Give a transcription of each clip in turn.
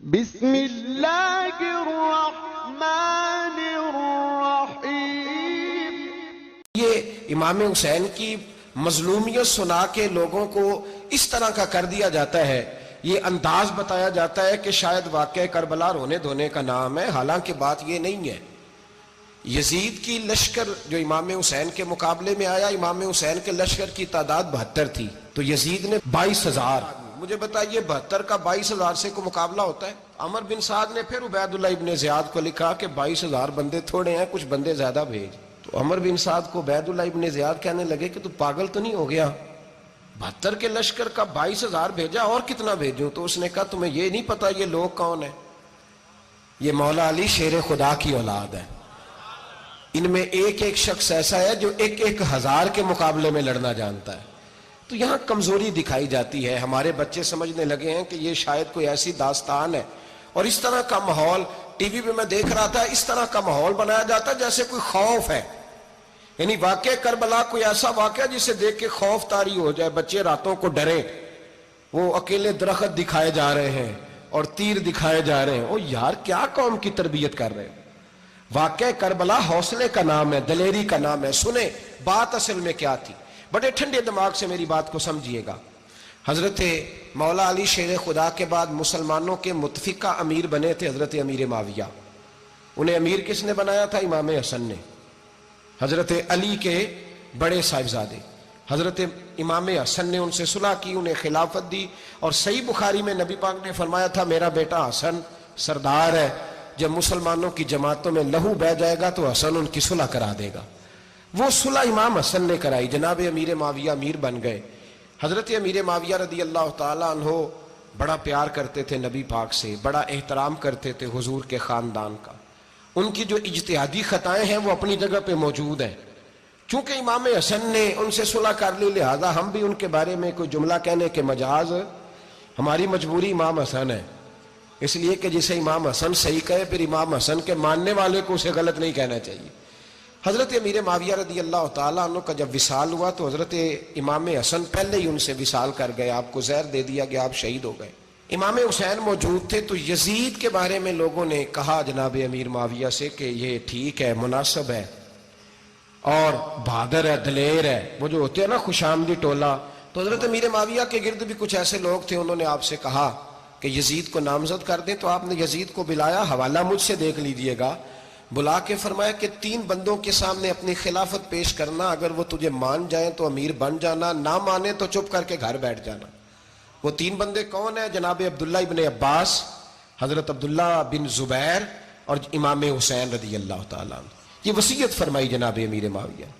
بسم اللہ الرحمن الرحیم۔ یہ امام حسین کی مظلومیت سنا کے لوگوں کو اس طرح کا کر دیا جاتا ہے، یہ انداز بتایا جاتا ہے کہ شاید واقعہ کربلا رونے دھونے کا نام ہے، حالانکہ بات یہ نہیں ہے۔ یزید کی لشکر جو امام حسین کے مقابلے میں آیا، امام حسین کے لشکر کی تعداد 72 تھی، تو یزید نے 22,000۔ مجھے بتائیے 72 کا 22,000 سے کوئی مقابلہ ہوتا ہے؟ عمر بن سعد نے پھر عبید اللہ ابن زیاد کو لکھا کہ 22,000 بندے تھوڑے ہیں، کچھ بندے زیادہ بھیج۔ تو عمر بن سعد کو عبید اللہ ابن زیاد کہنے لگے کہ تو پاگل تو نہیں ہو گیا، 72 کے لشکر کا 22,000 بھیجا، اور کتنا بھیجوں؟ تو اس نے کہا تمہیں یہ نہیں پتا یہ لوگ کون ہیں؟ یہ مولا علی شیر خدا کی اولاد ہے، ان میں ایک ایک شخص ایسا ہے جو 1,000 کے مقابلے میں لڑنا جانتا ہے۔ تو یہاں کمزوری دکھائی جاتی ہے، ہمارے بچے سمجھنے لگے ہیں کہ یہ شاید کوئی ایسی داستان ہے، اور اس طرح کا ماحول ٹی وی پہ میں دیکھ رہا تھا، اس طرح کا ماحول بنایا جاتا ہے جیسے کوئی خوف ہے، یعنی واقعہ کربلا کوئی ایسا واقعہ جسے دیکھ کے خوف طاری ہو جائے، بچے راتوں کو ڈرے، وہ اکیلے درخت دکھائے جا رہے ہیں اور تیر دکھائے جا رہے ہیں۔ او یار، کیا قوم کی تربیت کر رہے ہیں؟ واقعہ کربلا حوصلے کا نام ہے، دلیری کا نام ہے۔ سنیں بات اصل میں کیا تھی، بڑے ٹھنڈے دماغ سے میری بات کو سمجھیے گا۔ حضرت مولا علی شیر خدا کے بعد مسلمانوں کے متفقہ امیر بنے تھے حضرت امیر معاویہ۔ انہیں امیر کس نے بنایا تھا؟ امام حسن نے، حضرت علی کے بڑے صاحبزادے۔ حضرت امام حسن نے ان سے صلح کی، انہیں خلافت دی، اور صحیح بخاری میں نبی پاک نے فرمایا تھا میرا بیٹا حسن سردار ہے، جب مسلمانوں کی جماعتوں میں لہو بہہ جائے گا تو حسن ان کی صلح کرا دے گا۔ وہ صلح امام حسن نے کرائی، جناب امیر معاویہ امیر بن گئے۔ حضرت امیر معاویہ رضی اللہ تعالیٰ عنہ بڑا پیار کرتے تھے نبی پاک سے، بڑا احترام کرتے تھے حضور کے خاندان کا۔ ان کی جو اجتہادی خطائیں ہیں وہ اپنی جگہ پہ موجود ہیں، چونکہ امام حسن نے ان سے صلح کر لی، لہذا ہم بھی ان کے بارے میں کوئی جملہ کہنے کے مجاز، ہماری مجبوری امام حسن ہے، اس لیے کہ جسے امام حسن صحیح کہے پھر امام حسن کے ماننے والے کو اسے غلط نہیں کہنا چاہیے۔ حضرت امیر معاویہ رضی اللہ تعالیٰ عنہ کا جب وصال ہوا تو حضرت امام حسن پہلے ہی ان سے وصال کر گئے، آپ کو زہر دے دیا گیا، آپ شہید ہو گئے۔ امام حسین موجود تھے، تو یزید کے بارے میں لوگوں نے کہا جناب امیر معاویہ سے کہ یہ ٹھیک ہے، مناسب ہے، اور بہادر ہے، دلیر ہے، وہ جو ہوتے ہیں نا خوش آمدی ٹولہ۔ تو حضرت امیر معاویہ کے گرد بھی کچھ ایسے لوگ تھے، انہوں نے آپ سے کہا کہ یزید کو نامزد کر دیں، تو آپ نے یزید کو بلایا، حوالہ مجھ سے دیکھ لیجئے گا، بلا کے فرمایا کہ 3 بندوں کے سامنے اپنی خلافت پیش کرنا، اگر وہ تجھے مان جائیں تو امیر بن جانا، نہ مانے تو چپ کر کے گھر بیٹھ جانا۔ وہ 3 بندے کون ہیں؟ جناب عبداللہ ابن عباس، حضرت عبداللہ بن زبیر، اور امام حسین رضی اللہ تعالیٰ عنہ۔ یہ وصیت فرمائی جناب امیر معاویہ۔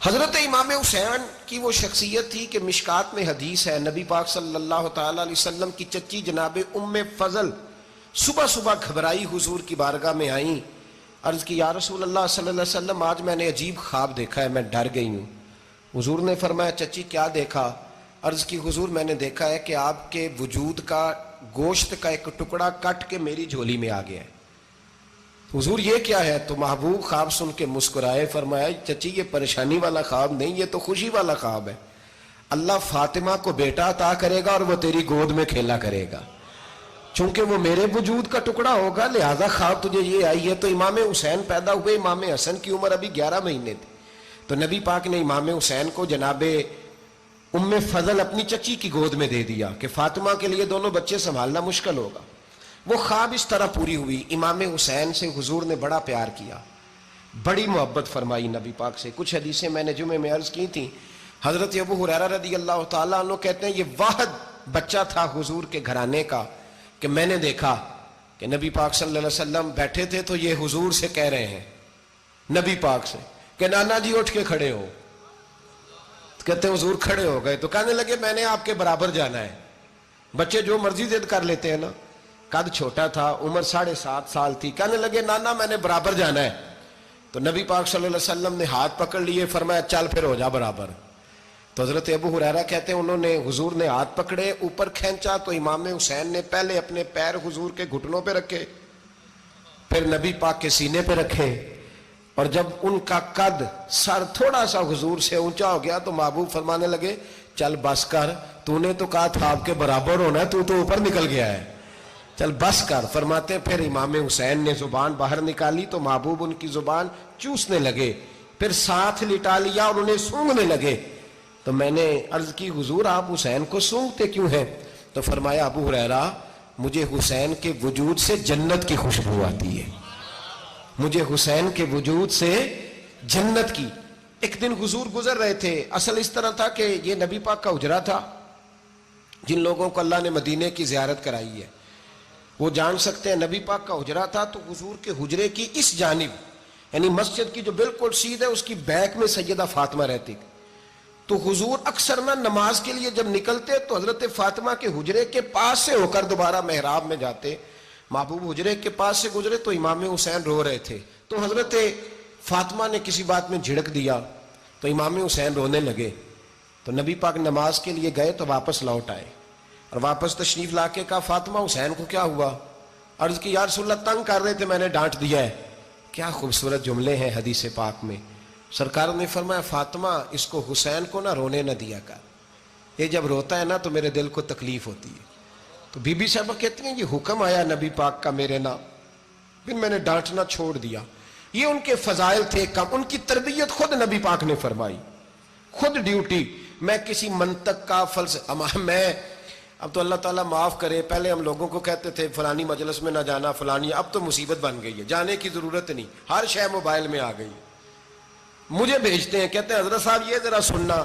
حضرت امام حسین کی وہ شخصیت تھی کہ مشکات میں حدیث ہے، نبی پاک صلی اللہ تعالیٰ علیہ وسلم کی چچی جناب ام فضل صبح صبح گھبرائی حضور کی بارگاہ میں آئیں، عرض کی یا رسول اللہ صلی اللہ علیہ وسلم آج میں نے عجیب خواب دیکھا ہے، میں ڈر گئی ہوں۔ حضور نے فرمایا چچی کیا دیکھا؟ عرض کی حضور میں نے دیکھا ہے کہ آپ کے وجود کا گوشت کا ایک ٹکڑا کٹ کے میری جھولی میں آ گیا ہے۔ حضور یہ کیا ہے؟ تو محبوب خواب سن کے مسکرائے، فرمایا چچی یہ پریشانی والا خواب نہیں، یہ تو خوشی والا خواب ہے، اللہ فاطمہ کو بیٹا عطا کرے گا اور وہ تیری گود میں کھیلا کرے گا، چونکہ وہ میرے وجود کا ٹکڑا ہوگا، لہذا خواب تجھے یہ آئی ہے۔ تو امام حسین پیدا ہوئے، امام حسن کی عمر ابھی 11 مہینے تھی، تو نبی پاک نے امام حسین کو جناب ام فضل اپنی چچی کی گود میں دے دیا کہ فاطمہ کے لیے دونوں بچے سنبھالنا مشکل ہوگا۔ وہ خواب اس طرح پوری ہوئی۔ امام حسین سے حضور نے بڑا پیار کیا، بڑی محبت فرمائی نبی پاک سے۔ کچھ حدیثیں میں نے جمعے میں عرض کی تھیں، حضرت ابو ہریرہ رضی اللہ تعالیٰ عنہ کہتے ہیں یہ واحد بچہ تھا حضور کے گھرانے کا کہ میں نے دیکھا کہ نبی پاک صلی اللہ علیہ وسلم بیٹھے تھے تو یہ حضور سے کہہ رہے ہیں، نبی پاک سے، کہ نانا جی اٹھ کے کھڑے ہو۔ کہتے ہیں حضور کھڑے ہو گئے، تو کہنے لگے میں نے آپ کے برابر جانا ہے۔ بچے جو مرضی ضد کر لیتے ہیں نا، قد چھوٹا تھا، عمر 7.5 سال تھی، کہنے لگے نانا میں نے برابر جانا ہے۔ تو نبی پاک صلی اللہ علیہ وسلم نے ہاتھ پکڑ لیے، فرمایا چل پھر ہو جا برابر۔ تو حضرت ابو ہریرہ کہتے ہیں انہوں نے حضور نے ہاتھ پکڑے، اوپر کھینچا تو امام حسین نے پہلے اپنے پیر حضور کے گھٹنوں پہ رکھے، پھر نبی پاک کے سینے پہ رکھے، اور جب ان کا قد سر تھوڑا سا حضور سے اونچا ہو گیا تو محبوب فرمانے لگے چل بس کر، تو نے تو کہا تھا آپ کے برابر ہونا ہے، تو اوپر نکل گیا ہے۔ چل بس کر. فرماتے ہیں پھر امام حسین نے زبان باہر نکالی تو محبوب ان کی زبان چوسنے لگے, پھر ساتھ لٹا لیا اور انہیں سونگھنے لگے. تو میں نے عرض کی حضور آپ حسین کو سونگھتے کیوں ہیں؟ تو فرمایا ابو ہریرہ مجھے حسین کے وجود سے جنت کی خوشبو آتی ہے, مجھے حسین کے وجود سے جنت کی. ایک دن حضور گزر رہے تھے. اصل اس طرح تھا کہ یہ نبی پاک کا حجرہ تھا. جن لوگوں کو اللہ نے مدینے کی زیارت کرائی ہے وہ جان سکتے ہیں نبی پاک کا حجرہ تھا. تو حضور کے حجرے کی اس جانب یعنی مسجد کی جو بالکل سیدھ ہے اس کی بیک میں سیدہ فاطمہ رہتی. تو حضور اکثر نہ نماز کے لیے جب نکلتے تو حضرت فاطمہ کے حجرے کے پاس سے ہو کر دوبارہ محراب میں جاتے. محبوب حجرے کے پاس سے گزرے تو امام حسین رو رہے تھے. تو حضرت فاطمہ نے کسی بات میں جھڑک دیا تو امام حسین رونے لگے. تو نبی پاک نماز کے لیے گئے تو واپس لوٹ آئے اور واپس تشریف لا کے کہا فاطمہ حسین کو کیا ہوا؟ عرض کی یا رسول اللہ تنگ کر رہے تھے میں نے ڈانٹ دیا ہے. کیا خوبصورت جملے ہیں حدیث پاک میں. سرکار نے فرمایا فاطمہ اس کو حسین کو نہ رونے نہ دیا کر, یہ جب روتا ہے نا تو میرے دل کو تکلیف ہوتی ہے. تو بی بی صاحبہ کہتی ہیں یہ حکم آیا نبی پاک کا میرے نام, پھر میں نے ڈانٹنا چھوڑ دیا. یہ ان کے فضائل تھے کم, ان کی تربیت خود نبی پاک نے فرمائی, خود ڈیوٹی. میں کسی منطق کا فلسفہ میں اب تو اللہ تعالیٰ معاف کرے, پہلے ہم لوگوں کو کہتے تھے فلانی مجلس میں نہ جانا فلانی, اب تو مصیبت بن گئی ہے, جانے کی ضرورت نہیں, ہر شے موبائل میں آ گئی. مجھے بھیجتے ہیں کہتے ہیں حضرت صاحب یہ ذرا سننا,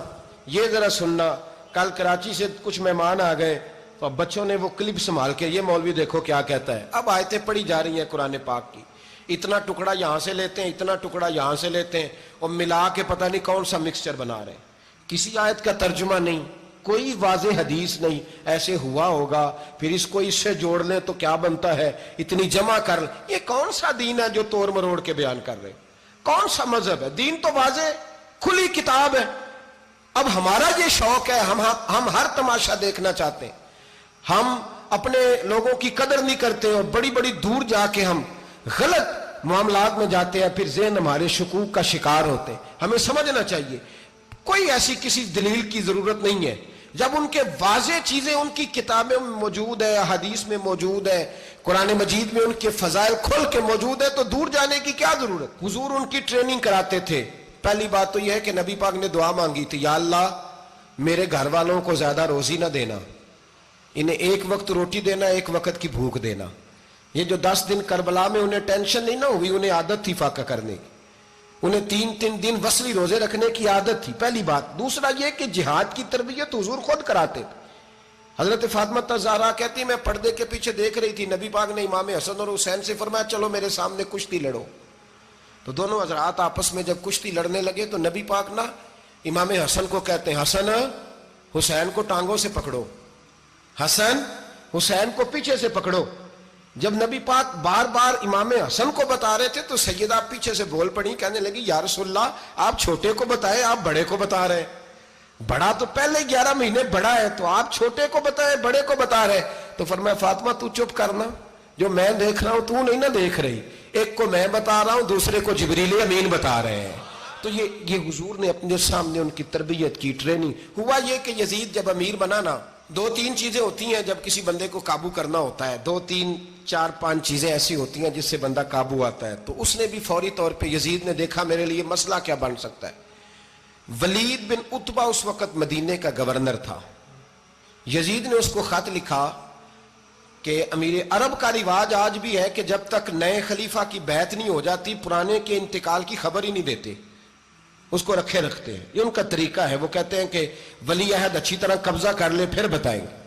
یہ ذرا سننا. کل کراچی سے کچھ مہمان آ گئے تو اب بچوں نے وہ کلپ سنبھال کے یہ مولوی دیکھو کیا کہتا ہے. اب آیتیں پڑھی جا رہی ہیں قرآن پاک کی, اتنا ٹکڑا یہاں سے لیتے ہیں اتنا ٹکڑا یہاں سے لیتے ہیں اور ملا کے پتہ نہیں کون سا مکسچر بنا رہے ہیں. کسی آیت کا ترجمہ نہیں, کوئی واضح حدیث نہیں. ایسے ہوا ہوگا پھر اس کو اس سے جوڑ لیں تو کیا بنتا ہے, اتنی جمع کر لیں. یہ کون سا دین ہے جو توڑ مروڑ کے بیان کر رہے ہیں؟ کون سا مذہب ہے؟ دین تو واضح کھلی کتاب ہے. اب ہمارا یہ شوق ہے, ہم ہر تماشا دیکھنا چاہتے ہیں, ہم اپنے لوگوں کی قدر نہیں کرتے اور بڑی بڑی دور جا کے ہم غلط معاملات میں جاتے ہیں, پھر ذہن ہمارے شکوک کا شکار ہوتے ہیں. ہمیں سمجھنا چاہیے کوئی ایسی کسی دلیل کی ضرورت نہیں ہے. جب ان کے واضح چیزیں ان کی کتابیں میں موجود ہے, حدیث میں موجود ہے, قرآن مجید میں ان کے فضائل کھل کے موجود ہے تو دور جانے کی کیا ضرورت. حضور ان کی ٹریننگ کراتے تھے. پہلی بات تو یہ ہے کہ نبی پاک نے دعا مانگی تھی, یا اللہ میرے گھر والوں کو زیادہ روزی نہ دینا, انہیں ایک وقت روٹی دینا, ایک وقت کی بھوک دینا. یہ جو 10 دن کربلا میں انہیں ٹینشن نہیں نہ ہوئی, انہیں عادت تھی فاقہ کرنے کی, انہیں 3 دن وصلی روزے رکھنے کی عادت تھی. پہلی بات. دوسرا یہ کہ جہاد کی تربیت حضور خود کراتے تھے. حضرت فاطمہ زہرا کہتی میں پردے کے پیچھے دیکھ رہی تھی, نبی پاک نے امام حسن اور حسین سے فرمایا چلو میرے سامنے کشتی لڑو. تو دونوں حضرات آپس میں جب کشتی لڑنے لگے تو نبی پاک نا امام حسن کو کہتے ہیں حسن حسین کو ٹانگوں سے پکڑو, حسن حسین کو پیچھے سے پکڑو. جب نبی پاک بار بار امام حسن کو بتا رہے تھے تو سیدہ پیچھے سے بول پڑی, کہنے لگی یا رسول اللہ آپ چھوٹے کو بتائے آپ بڑے کو بتا رہے. بڑا تو پہلے 11 مہینے بڑا ہے تو آپ چھوٹے کو بتائے بڑے کو بتا رہے. تو فرمایا فاطمہ تو چپ کرنا, جو میں دیکھ رہا ہوں تو نہیں نہ دیکھ رہی, ایک کو میں بتا رہا ہوں دوسرے کو جبریل امین بتا رہے ہیں. تو یہ حضور نے اپنے سامنے ان کی تربیت کی, ٹریننگ. ہوا یہ کہ یزید جب امیر بنا نا 2-3 چیزیں ہوتی ہیں جب کسی بندے کو قابو کرنا ہوتا ہے, 2-3-4-5 چیزیں ایسی ہوتی ہیں جس سے بندہ قابو آتا ہے. تو اس نے بھی فوری طور پہ یزید نے دیکھا میرے لیے مسئلہ کیا بن سکتا ہے. ولید بن عتبہ اس وقت مدینے کا گورنر تھا. یزید نے اس کو خط لکھا کہ امیر عرب کا رواج آج بھی ہے کہ جب تک نئے خلیفہ کی بیعت نہیں ہو جاتی پرانے کے انتقال کی خبر ہی نہیں دیتے, اس کو رکھے رکھتے ہیں. یہ ان کا طریقہ ہے. وہ کہتے ہیں کہ ولی عہد اچھی طرح قبضہ کر لے پھر بتائیں گے.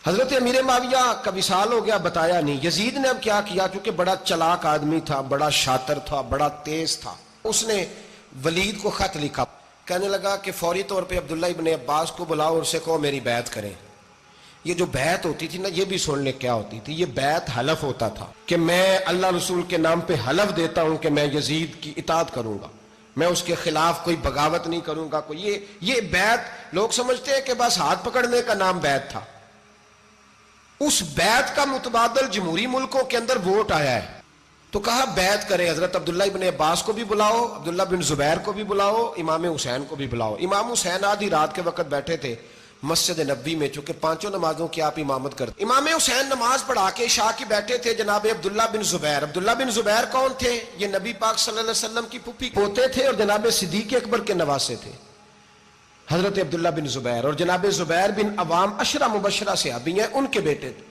حضرت امیر معاویہ کا وصال ہو گیا, بتایا نہیں. یزید نے اب کیا کیا, کیونکہ بڑا چلاک آدمی تھا, بڑا شاطر تھا, بڑا تیز تھا, اس نے ولید کو خط لکھا. کہنے لگا کہ فوری طور پہ عبداللہ ابن عباس کو بلاؤ اور اسے کہو میری بیعت کریں. یہ جو بیعت ہوتی تھی نا یہ بھی سن لے کیا ہوتی تھی. یہ بیعت حلف ہوتا تھا کہ میں اللہ رسول کے نام پہ حلف دیتا ہوں کہ میں یزید کی اطاعت کروں گا, میں اس کے خلاف کوئی بغاوت نہیں کروں گا. کوئی یہ بیعت لوگ سمجھتے ہیں کہ بس ہاتھ پکڑنے کا نام بیعت تھا. اس بیعت کا متبادل جمہوری ملکوں کے اندر ووٹ آیا ہے. تو کہا بیعت کرے. حضرت عبداللہ ابن عباس کو بھی بلاؤ, عبداللہ بن زبیر کو بھی بلاؤ, امام حسین کو بھی بلاؤ. امام حسین آدھی رات کے وقت بیٹھے تھے, مسجد نبوی میں، چونکہ 5 نمازوں کی آپ امامت کرتے. امام حسین نماز پڑھا کے عشاء کی بیٹھے تھے جناب عبداللہ بن زبیر. عبداللہ بن زبیر کون تھے؟ یہ نبی پاک صلی اللہ علیہ وسلم کی پھوپھی پوتے تھے اور جناب صدیق اکبر کے نواسے تھے حضرت عبداللہ بن زبیر. اور جناب زبیر بن عوام عشرہ مبشرہ صحابی ہیں، ان کے بیٹے تھے.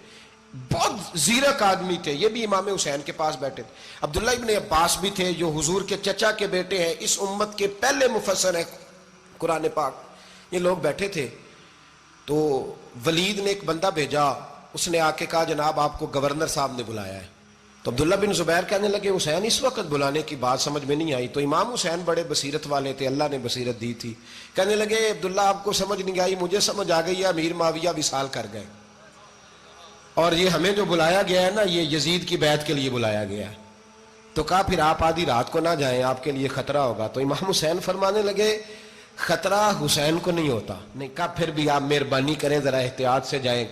بہت زیرک آدمی تھے، یہ بھی امام حسین کے پاس بیٹھے تھے. عبداللہ ابن عباس بھی تھے جو حضور کے چچا کے بیٹے ہیں، اس امت کے پہلے مفسر ہیں قرآن پاک. یہ لوگ بیٹھے تھے تو ولید نے ایک بندہ بھیجا، اس نے آ کے کہا جناب آپ کو گورنر صاحب نے بلایا ہے. تو عبداللہ بن زبیر کہنے لگے حسین اس وقت بلانے کی بات سمجھ میں نہیں آئی. تو امام حسین بڑے بصیرت والے تھے، اللہ نے بصیرت دی تھی. کہنے لگے عبداللہ آپ کو سمجھ نہیں آئی، مجھے سمجھ آ گئی ہے، امیر معاویہ وصال کر گئے اور یہ ہمیں جو بلایا گیا ہے نا یہ یزید کی بیعت کے لیے بلایا گیا ہے. تو کہا پھر آپ آدھی رات کو نہ جائیں، آپ کے لیے خطرہ ہوگا. تو امام حسین فرمانے لگے خطرہ حسین کو نہیں ہوتا. نہیں کہا پھر بھی آپ مہربانی کریں ذرا احتیاط سے جائیں.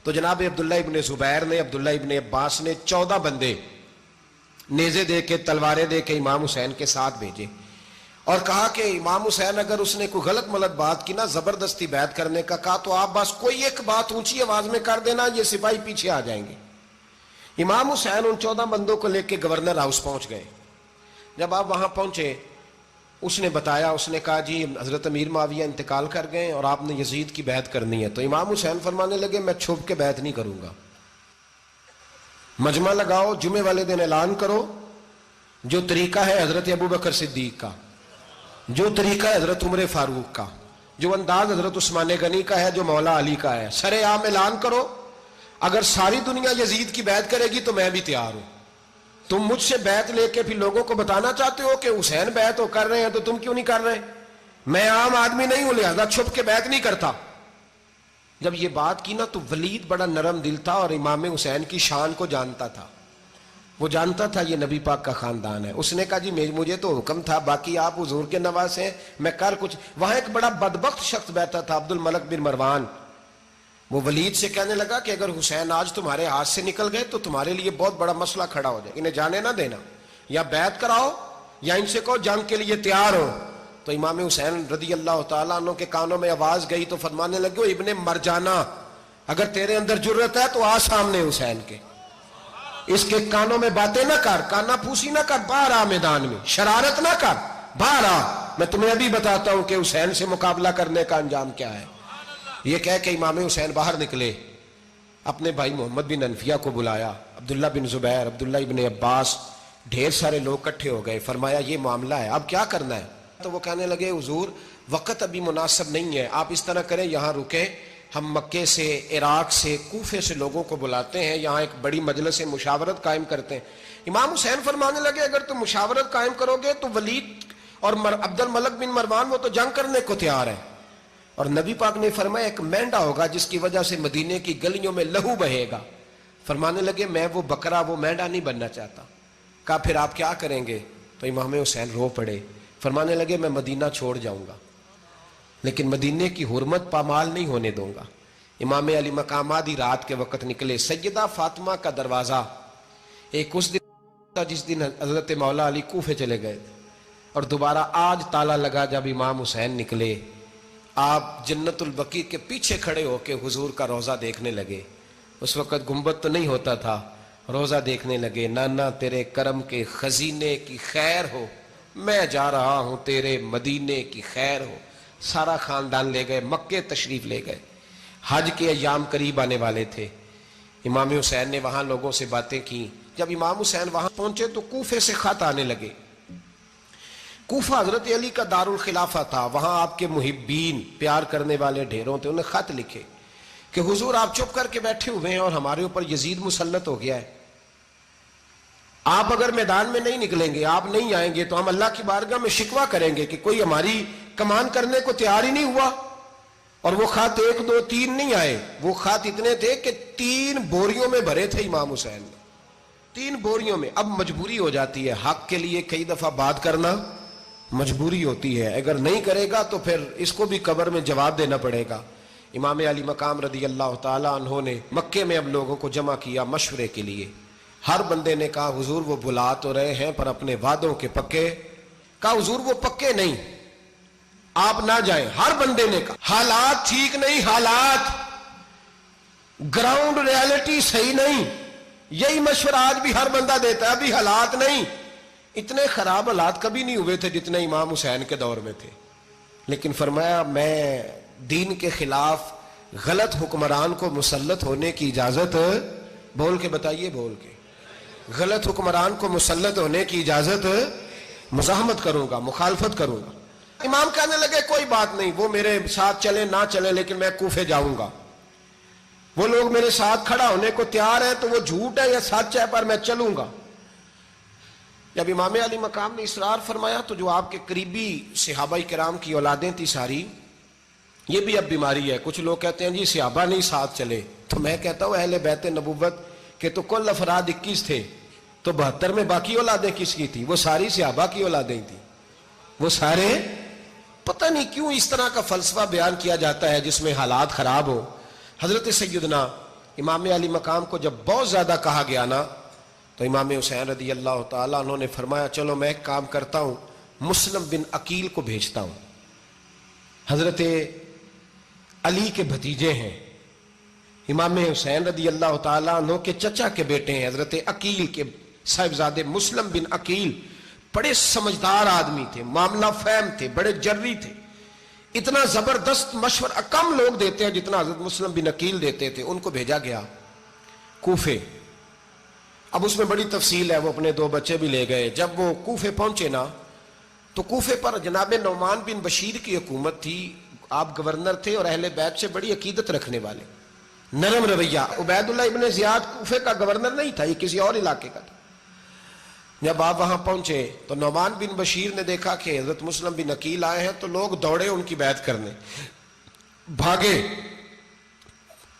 تو جناب عبداللہ ابن زبیر نے، عبداللہ ابن عباس نے 14 بندے نیزے دے کے تلواریں دے کے امام حسین کے ساتھ بھیجے اور کہا کہ امام حسین اگر اس نے کوئی غلط ملت بات کی نا، زبردستی بیعت کرنے کا کہا، تو آپ بس کوئی ایک بات اونچی آواز میں کر دینا، یہ سپاہی پیچھے آ جائیں گے. امام حسین ان 14 بندوں کو لے کے گورنر ہاؤس پہنچ گئے. جب آپ وہاں پہنچے اس نے بتایا، اس نے کہا جی حضرت امیر معاویہ انتقال کر گئے اور آپ نے یزید کی بیعت کرنی ہے. تو امام حسین فرمانے لگے میں چھپ کے بیعت نہیں کروں گا، مجمع لگاؤ، جمعے والے دن اعلان کرو، جو طریقہ ہے حضرت ابوبکر صدیق کا، جو طریقہ ہے حضرت عمر فاروق کا، جو انداز حضرت عثمان غنی کا ہے، جو مولا علی کا ہے، سر عام اعلان کرو. اگر ساری دنیا یزید کی بیعت کرے گی تو میں بھی تیار ہوں. تم مجھ سے بیعت لے کے پھر لوگوں کو بتانا چاہتے ہو کہ حسین بیعت ہو کر رہے ہیں تو تم کیوں نہیں کر رہے؟ میں عام آدمی نہیں ہوں، لہذا چھپ کے بیعت نہیں کرتا. جب یہ بات کی نا تو ولید بڑا نرم دل تھا اور امام حسین کی شان کو جانتا تھا. وہ جانتا تھا یہ نبی پاک کا خاندان ہے. اس نے کہا جی مجھے تو حکم تھا، باقی آپ حضور کے نواز ہیں، میں کر کچھ. وہاں ایک بڑا بدبخت شخص بیٹھا تھا عبد الملک بن مروان. وہ ولید سے کہنے لگا کہ اگر حسین آج تمہارے ہاتھ سے نکل گئے تو تمہارے لیے بہت بڑا مسئلہ کھڑا ہو جائے، انہیں جانے نہ دینا، یا بیعت کراؤ یا ان سے کہو جنگ کے لیے تیار ہو. تو امام حسین رضی اللہ تعالیٰ عنہ کے کانوں میں آواز گئی تو فرمانے لگے ابن مرجانہ اگر تیرے اندر جرت ہے تو آ سامنے حسین کے، اس کے کانوں میں باتیں نہ کر، کانا پھوسی نہ کر، باہر آ میدان میں، شرارت نہ کر، باہر آ، میں تمہیں ابھی بتاتا ہوں کہ حسین سے مقابلہ کرنے کا انجام کیا ہے. یہ کہہ کہ امام حسین باہر نکلے، اپنے بھائی محمد بن انفیہ کو بلایا، عبداللہ بن زبیر، عبداللہ ابن عباس، ڈھیر سارے لوگ کٹھے ہو گئے. فرمایا یہ معاملہ ہے، اب کیا کرنا ہے؟ تو وہ کہنے لگے حضور وقت ابھی مناسب نہیں ہے، آپ اس طرح کریں یہاں رکیں، ہم مکے سے، عراق سے، کوفے سے لوگوں کو بلاتے ہیں، یہاں ایک بڑی مجلس مشاورت قائم کرتے ہیں. امام حسین فرمانے لگے اگر تم مشاورت قائم کرو گے تو ولید اور عبد الملک بن مروان وہ تو جنگ کرنے کو تیار ہے، اور نبی پاک نے فرمایا ایک مینڈا ہوگا جس کی وجہ سے مدینے کی گلیوں میں لہو بہے گا. فرمانے لگے میں وہ بکرا، وہ مینڈا نہیں بننا چاہتا. کہا پھر آپ کیا کریں گے؟ تو امام حسین رو پڑے، فرمانے لگے میں مدینہ چھوڑ جاؤں گا لیکن مدینے کی حرمت پامال نہیں ہونے دوں گا. امام علی مقام آدھی رات کے وقت نکلے. سیدہ فاطمہ کا دروازہ ایک اس دن تھا جس دن حضرت مولا علی کوفے چلے گئے تھے، اور دوبارہ آج تالا لگا جب امام حسین نکلے. آپ جنت البقیع کے پیچھے کھڑے ہو کے حضور کا روضہ دیکھنے لگے. اس وقت گنبد تو نہیں ہوتا تھا، روضہ دیکھنے لگے. نانا تیرے کرم کے خزینے کی خیر ہو، میں جا رہا ہوں تیرے مدینے کی خیر ہو. سارا خاندان لے گئے، مکے تشریف لے گئے. حج کے ایام قریب آنے والے تھے. امام حسین نے وہاں لوگوں سے باتیں کی. جب امام حسین وہاں پہنچے تو کوفے سے خط آنے لگے. کوفہ حضرت علی کا دارالخلافہ تھا، وہاں آپ کے محبین، پیار کرنے والے ڈھیروں تھے. انہیں خط لکھے کہ حضور آپ چپ کر کے بیٹھے ہوئے ہیں اور ہمارے اوپر یزید مسلط ہو گیا ہے. آپ اگر میدان میں نہیں نکلیں گے، آپ نہیں آئیں گے تو ہم اللہ کی بارگاہ میں شکوہ کریں گے کہ کوئی ہماری کمان کرنے کو تیار ہی نہیں ہوا. اور وہ خط 1 2 3 نہیں آئے، وہ خط اتنے تھے کہ 3 بوریوں میں بھرے تھے امام حسین نے، 3 بوریوں میں. اب مجبوری ہو جاتی ہے، حق کے لیے کئی دفعہ بات کرنا مجبوری ہوتی ہے، اگر نہیں کرے گا تو پھر اس کو بھی قبر میں جواب دینا پڑے گا. امام علی مقام رضی اللہ تعالیٰ عنہ نے مکے میں اب لوگوں کو جمع کیا مشورے کے لیے. ہر بندے نے کہا حضور وہ بلا تو رہے ہیں پر اپنے وعدوں کے پکے. کہا حضور وہ پکے نہیں، آپ نہ جائیں. ہر بندے نے کہا حالات ٹھیک نہیں, حالات گراؤنڈ ریالٹی صحیح نہیں. یہی مشورہ آج بھی ہر بندہ دیتا ہے, ابھی حالات نہیں. اتنے خراب حالات کبھی نہیں ہوئے تھے جتنے امام حسین کے دور میں تھے. لیکن فرمایا میں دین کے خلاف غلط حکمران کو مسلط ہونے کی اجازت, بول کے بتائیے, بول کے, غلط حکمران کو مسلط ہونے کی اجازت, مزاحمت کروں گا, مخالفت کروں گا. امام کہنے لگے کوئی بات نہیں, وہ میرے ساتھ چلے نہ چلے لیکن میں کوفے جاؤں گا. وہ لوگ میرے ساتھ کھڑا ہونے کو تیار ہے تو وہ جھوٹ ہے یا سچ ہے, پر میں چلوں گا. جب امام علی مقام نے اصرار فرمایا تو جو آپ کے قریبی صحابہ کرام کی اولادیں تھی ساری, یہ بھی اب بیماری ہے. کچھ لوگ کہتے ہیں جی صحابہ نہیں ساتھ چلے, تو میں کہتا ہوں اہل بیت نبوت کے تو کل افراد 21 تھے, تو 72 میں باقی اولادیں کس کی تھی؟ وہ ساری صحابہ کی اولادیں تھیں. وہ سارے, پتہ نہیں کیوں اس طرح کا فلسفہ بیان کیا جاتا ہے جس میں حالات خراب ہو. حضرت سیدنا امام علی مقام کو جب بہت زیادہ کہا گیا نا, تو امام حسین رضی اللہ تعالیٰ انہوں نے فرمایا چلو میں ایک کام کرتا ہوں, مسلم بن عقیل کو بھیجتا ہوں. حضرت علی کے بھتیجے ہیں, امام حسین رضی اللہ تعالیٰ عنہ کے چچا کے بیٹے ہیں, حضرت عقیل کے صاحبزادے مسلم بن عقیل. بڑے سمجھدار آدمی تھے, معاملہ فہم تھے, بڑے جری تھے. اتنا زبردست مشورہ کم لوگ دیتے ہیں جتنا حضرت مسلم بن عقیل دیتے تھے. ان کو بھیجا گیا کوفے. اب اس میں بڑی تفصیل ہے, وہ اپنے 2 بچے بھی لے گئے. جب وہ کوفے پہنچے نا, تو کوفے پر جناب نعمان بن بشیر کی حکومت تھی. آپ گورنر تھے اور اہل بیت سے بڑی عقیدت رکھنے والے, نرم رویہ. عبید اللہ ابن زیاد کوفے کا گورنر نہیں تھا, یہ کسی اور علاقے کا تھا. جب آپ وہاں پہنچے تو نعمان بن بشیر نے دیکھا کہ حضرت مسلم بن عقیل آئے ہیں, تو لوگ دوڑے ان کی بیعت کرنے, بھاگے.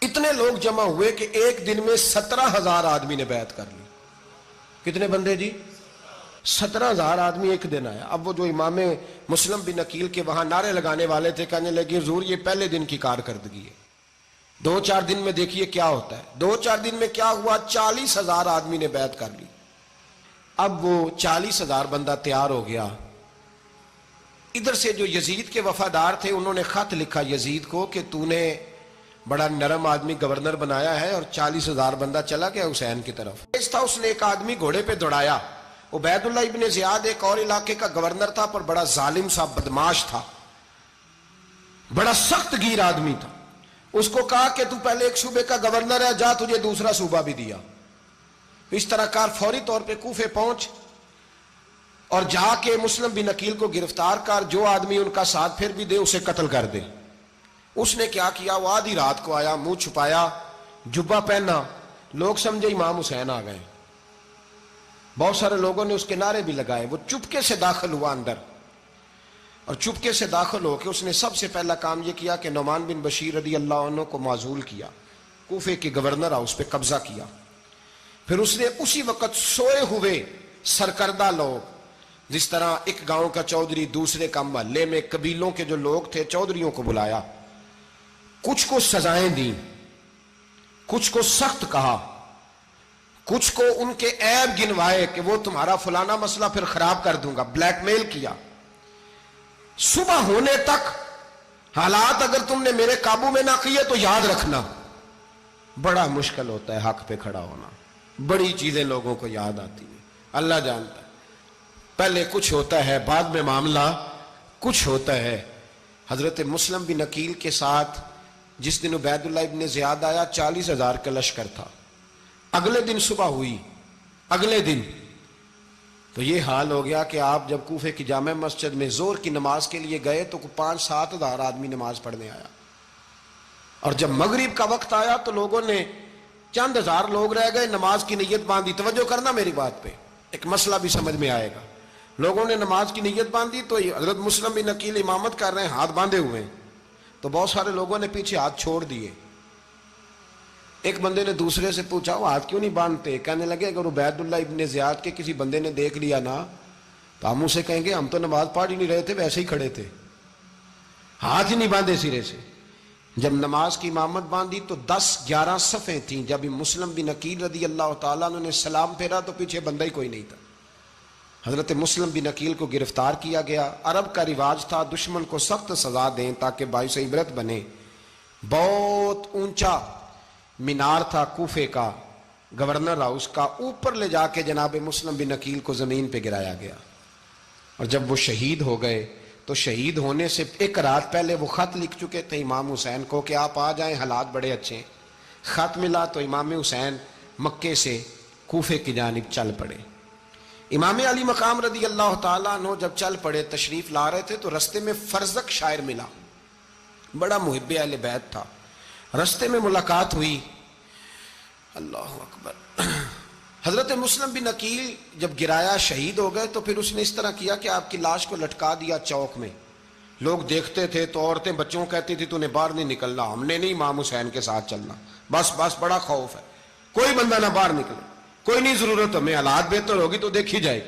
اتنے لوگ جمع ہوئے کہ ایک دن میں 17,000 آدمی نے بیعت کر لی. کتنے بندے جی؟ 17,000 آدمی ایک دن آیا. اب وہ جو امام مسلم بن عقیل کے وہاں نعرے لگانے والے تھے, کہنے لگے حضور یہ پہلے دن کی کارکردگی ہے, 2-4 دن میں دیکھیے کیا ہوتا ہے. 2-4 دن میں کیا ہوا, 40,000 آدمی نے بیعت کر لی. اب وہ 40,000 بندہ تیار ہو گیا. ادھر سے جو یزید کے وفادار تھے انہوں نے خط لکھا یزید کو کہ تو نے بڑا نرم آدمی گورنر بنایا ہے, اور 40,000 بندہ چلا گیا حسین کی طرف. اس نے ایک آدمی گھوڑے پہ دوڑایا. عبید اللہ ابن زیاد ایک اور علاقے کا گورنر تھا, پر بڑا ظالم سا بدماش تھا, بڑا سخت گیر آدمی تھا. اس کو کہا کہ تو پہلے ایک صوبے کا گورنر ہے, جا تجھے دوسرا صوبہ بھی دیا. اس طرح کار فوری طور پہ کوفے پہنچ اور جا کے مسلم بن عقیل کو گرفتار کر, جو آدمی ان کا ساتھ پھر بھی دے اسے قتل کر دے. اس نے کیا کیا, وہ آدھی رات کو آیا, منہ چھپایا, جبہ پہنا, لوگ سمجھے امام حسین آ گئے. بہت سارے لوگوں نے اس کے نعرے بھی لگائے. وہ چپکے سے داخل ہوا اندر, اور چپکے سے داخل ہو کے اس نے سب سے پہلا کام یہ کیا کہ نعمان بن بشیر رضی اللہ عنہ کو معزول کیا. کوفے کے گورنر اس پہ قبضہ کیا. پھر اس نے اسی وقت سوئے ہوئے سرکردہ لوگ, جس طرح ایک گاؤں کا چودھری دوسرے کا محلے میں قبیلوں کے جو لوگ تھے چودھریوں کو بلایا, کچھ کو سزائیں دیں, کچھ کو سخت کہا, کچھ کو ان کے عیب گنوائے کہ وہ تمہارا فلانا مسئلہ پھر خراب کر دوں گا, بلیک میل کیا. صبح ہونے تک حالات اگر تم نے میرے قابو میں نہ کیے تو یاد رکھنا بڑا مشکل ہوتا ہے حق پہ کھڑا ہونا. بڑی چیزیں لوگوں کو یاد آتی ہیں, اللہ جانتا ہے. پہلے کچھ ہوتا ہے, بعد میں معاملہ کچھ ہوتا ہے. حضرت مسلم بن عقیل کے ساتھ جس دن عبید اللہ ابن زیاد آیا 40,000 کا لشکر تھا. اگلے دن صبح ہوئی, اگلے دن تو یہ حال ہو گیا کہ آپ جب کوفے کی جامع مسجد میں زور کی نماز کے لیے گئے تو 5-7 ہزار آدمی نماز پڑھنے آیا, اور جب مغرب کا وقت آیا تو لوگوں نے چند ہزار لوگ رہ گئے, نماز کی نیت باندھی. توجہ کرنا میری بات پہ, ایک مسئلہ بھی سمجھ میں آئے گا. لوگوں نے نماز کی نیت باندھی تو حضرت مسلم بن عقیل امامت کر رہے ہیں, ہاتھ باندھے ہوئے ہیں, تو بہت سارے لوگوں نے پیچھے ہاتھ چھوڑ دیے. ایک بندے نے دوسرے سے پوچھا وہ ہاتھ کیوں نہیں باندھتے؟ کہنے لگے اگر عبید اللہ ابن زیاد کے کسی بندے نے دیکھ لیا نا تو ہم اسے کہیں گے ہم تو نماز پڑھ ہی نہیں رہے تھے, ویسے ہی کھڑے تھے, ہاتھ ہی نہیں باندھے سرے سے. جب نماز کی امامت باندھی تو 10-11 صفیں تھیں. جب مسلم بن عقیل رضی اللہ تعالیٰ نے سلام پھیرا تو پیچھے بندہ ہی کوئی نہیں تھا. حضرت مسلم بن عقیل کو گرفتار کیا گیا. عرب کا رواج تھا دشمن کو سخت سزا دیں تاکہ باعث عبرت بنے. بہت اونچا مینار تھا کوفے کا، گورنر ہاؤس کا، اوپر لے جا کے جناب مسلم بن عقیل کو زمین پہ گرایا گیا. اور جب وہ شہید ہو گئے تو شہید ہونے سے ایک رات پہلے وہ خط لکھ چکے تھے امام حسین کو کہ آپ آ جائیں، حالات بڑے اچھے ہیں. خط ملا تو امام حسین مکے سے کوفے کی جانب چل پڑے. امام علی مقام رضی اللہ تعالیٰ عنہ جب چل پڑے، تشریف لا رہے تھے تو رستے میں فرزق شاعر ملا، بڑا محب اہل بیت تھا. رستے میں ملاقات ہوئی. اللہ اکبر. حضرت مسلم بن عقیل جب گرایا شہید ہو گئے تو پھر اس نے اس طرح کیا کہ آپ کی لاش کو لٹکا دیا چوک میں. لوگ دیکھتے تھے تو عورتیں بچوں کہتی تھی تو نے باہر نہیں نکلنا، ہم نے نہیں امام حسین کے ساتھ چلنا، بس بڑا خوف ہے، کوئی بندہ نہ باہر نکلے، کوئی نہیں ضرورت ہمیں، حالات بہتر ہوگی تو دیکھی جائے.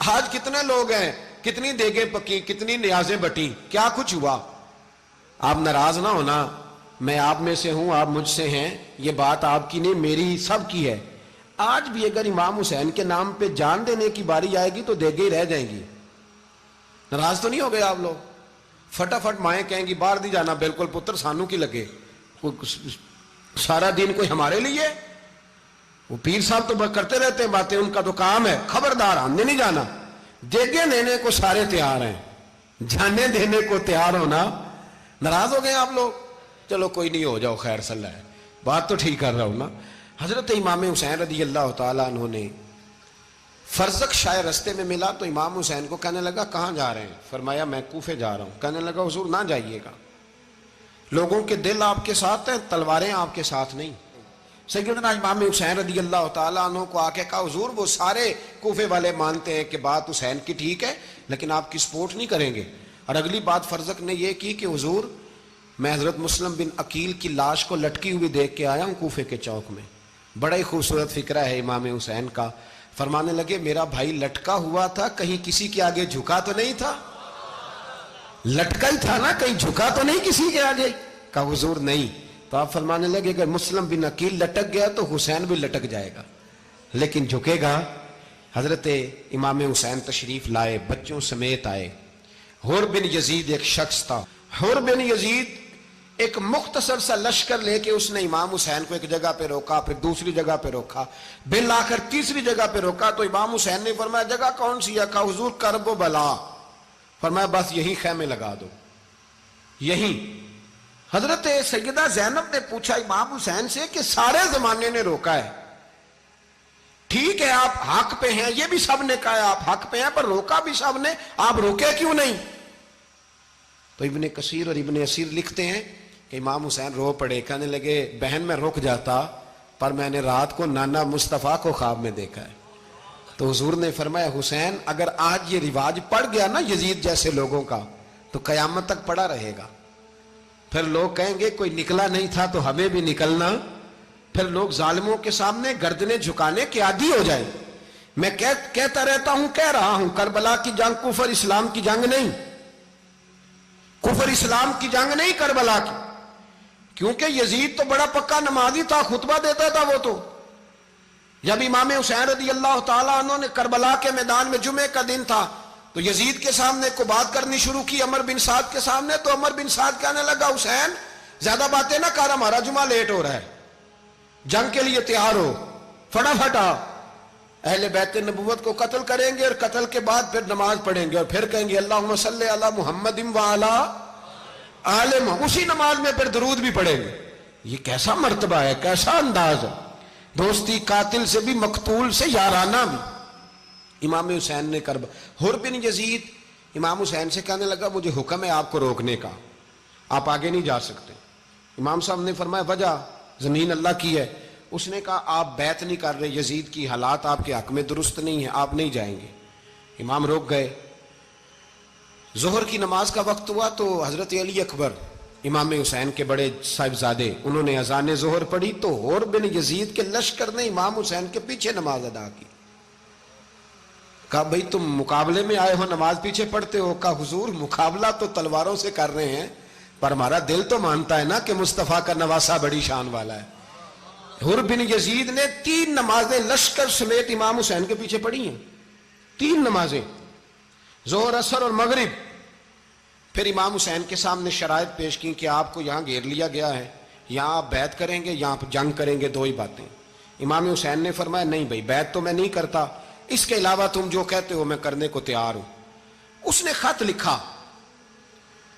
آج کتنے لوگ ہیں، کتنی دیگیں پکی، کتنی نیازیں بٹی، کیا کچھ ہوا. آپ ناراض نہ ہونا، میں آپ میں سے ہوں، آپ مجھ سے ہیں، یہ بات آپ کی نہیں میری سب کی ہے. آج بھی اگر امام حسین کے نام پہ جان دینے کی باری آئے گی تو دیگیں ہی رہ جائیں گی. ناراض تو نہیں ہو گئے آپ لوگ؟ فٹافٹ مائیں کہیں گی باہر نہیں جانا، بالکل پتر سانو کی لگے، سارا دن کوئی ہمارے لیے. وہ پیر صاحب تو کرتے رہتے ہیں باتیں، ان کا تو کام ہے. خبردار ہم نے نہیں جانا. دیگیں دینے کو سارے تیار ہیں، جانے دینے کو تیار ہونا. ناراض ہو گئے آپ لوگ؟ چلو کوئی نہیں، ہو جاؤ، خیر صلی اللہ ہے، بات تو ٹھیک کر رہا ہوں نا. حضرت امام حسین رضی اللہ تعالیٰ عنہ نے فرزق شاعر رستے میں ملا تو امام حسین کو کہنے لگا کہاں جا رہے ہیں؟ فرمایا میں کوفے جا رہا ہوں. کہنے لگا حضور نہ جائیے گا، لوگوں کے دل آپ کے ساتھ ہیں، تلواریں آپ کے ساتھ نہیں. سیدنا امام حسین رضی اللہ تعالیٰ عنہ کو آ کے کہا حضور وہ سارے کوفے والے مانتے ہیں کہ بات حسین کی ٹھیک ہے لیکن آپ کی سپورٹ نہیں کریں گے. اور اگلی بات فرزق نے یہ کی کہ حضور میں حضرت مسلم بن عقیل کی لاش کو لٹکی ہوئی دیکھ کے آیا ہوں کوفے کے چوک میں. بڑا ہی خوبصورت فکرہ ہے امام حسین کا. فرمانے لگے میرا بھائی لٹکا ہوا تھا، کہیں کسی کے آگے جھکا تو نہیں تھا؟ لٹکا ہی تھا نا، کہیں جھکا تو نہیں کسی کے آگے؟ کہا حضور نہیں. تو آپ فرمانے لگے اگر مسلم بن عقیل لٹک گیا تو حسین بھی لٹک جائے گا، لیکن جھکے گا. حضرت امام حسین تشریف لائے، بچوں سمیت آئے. حر بن یزید ایک شخص تھا. حر بن یزید ایک مختصر سا لشکر لے کے اس نے امام حسین کو ایک جگہ پہ روکا، پھر دوسری جگہ پہ روکا، بالآخر تیسری جگہ پہ روکا. تو امام حسین نے فرمایا جگہ کون سی ہے؟ کہا حضور کرب و بلا. فرمایا بس یہی خیمے لگا دو، یہی. حضرت سیدہ زینب نے پوچھا امام حسین سے کہ سارے زمانے نے روکا ہے، ٹھیک ہے آپ حق پہ ہیں، یہ بھی سب نے کہا آپ حق پہ ہیں، پر روکا بھی سب نے، آپ روکے کیوں نہیں؟ تو ابن کثیر اور ابن اسیر لکھتے ہیں کہ امام حسین رو پڑے. کہنے لگے بہن میں رک جاتا پر میں نے رات کو نانا مصطفیٰ کو خواب میں دیکھا ہے. تو حضور نے فرمایا حسین اگر آج یہ رواج پڑ گیا نا یزید جیسے لوگوں کا تو قیامت تک پڑا رہے گا. پھر لوگ کہیں گے کوئی نکلا نہیں تھا تو ہمیں بھی نکلنا. پھر لوگ ظالموں کے سامنے گردنیں جھکانے کے عادی ہو جائیں. میں کہتا رہتا ہوں، کہہ رہا ہوں، کربلا کی جنگ کفر اسلام کی جنگ نہیں، کفر اسلام کی جنگ نہیں کربلا کی. کیونکہ یزید تو بڑا پکا نمازی تھا، خطبہ دیتا تھا. وہ تو جب امام حسین رضی اللہ تعالیٰ عنہ نے کربلا کے میدان میں جمعے کا دن تھا تو یزید کے سامنے کو بات کرنی شروع کی عمر بن سعد کے سامنے. تو عمر بن سعد کہنے لگا حسین زیادہ باتیں نہ کر، ہمارا جمعہ لیٹ ہو رہا ہے، جنگ کے لیے تیار ہو، فٹافٹ آ. اہل بیت نبوت کو قتل کریں گے اور قتل کے بعد پھر نماز پڑھیں گے اور پھر کہیں گے اللہم صلی علی محمد وعلی آل محمد، اسی نماز میں پھر درود بھی پڑھیں گے. یہ کیسا مرتبہ ہے، کیسا انداز ہے. دوستی قاتل سے بھی، مقتول سے یارانہ بھی. امام حسین نے حر بن یزید امام حسین سے کہنے لگا مجھے حکم ہے آپ کو روکنے کا، آپ آگے نہیں جا سکتے. امام صاحب نے فرمایا وجہ؟ زمین اللہ کی ہے. اس نے کہا آپ بیعت نہیں کر رہے، یزید کی حالات آپ کے حق میں درست نہیں ہیں، آپ نہیں جائیں گے. امام روک گئے. ظہر کی نماز کا وقت ہوا تو حضرت علی اکبر امام حسین کے بڑے صاحبزادے انہوں نے اذان ظہر پڑھی تو حر بن یزید کے لشکر نے امام حسین کے پیچھے نماز ادا کی. کہا بھئی تم مقابلے میں آئے ہو، نماز پیچھے پڑھتے ہو؟ کہا حضور مقابلہ تو تلواروں سے کر رہے ہیں پر ہمارا دل تو مانتا ہے نا کہ مصطفیٰ کا نواسہ بڑی شان والا ہے. حر بن یزید نے 3 نمازیں لشکر سمیت امام حسین کے پیچھے پڑھی ہیں. 3 نمازیں، ظہر اثر اور مغرب۔ پھر امام حسین کے سامنے شرائط پیش کی کہ آپ کو یہاں گھیر لیا گیا ہے، یہاں آپ بیعت کریں گے، یہاں آپ جنگ کریں گے، 2 ہی باتیں۔ امام حسین نے فرمایا نہیں بھائی، بیعت تو میں نہیں کرتا، اس کے علاوہ تم جو کہتے ہو میں کرنے کو تیار ہوں۔ اس نے خط لکھا،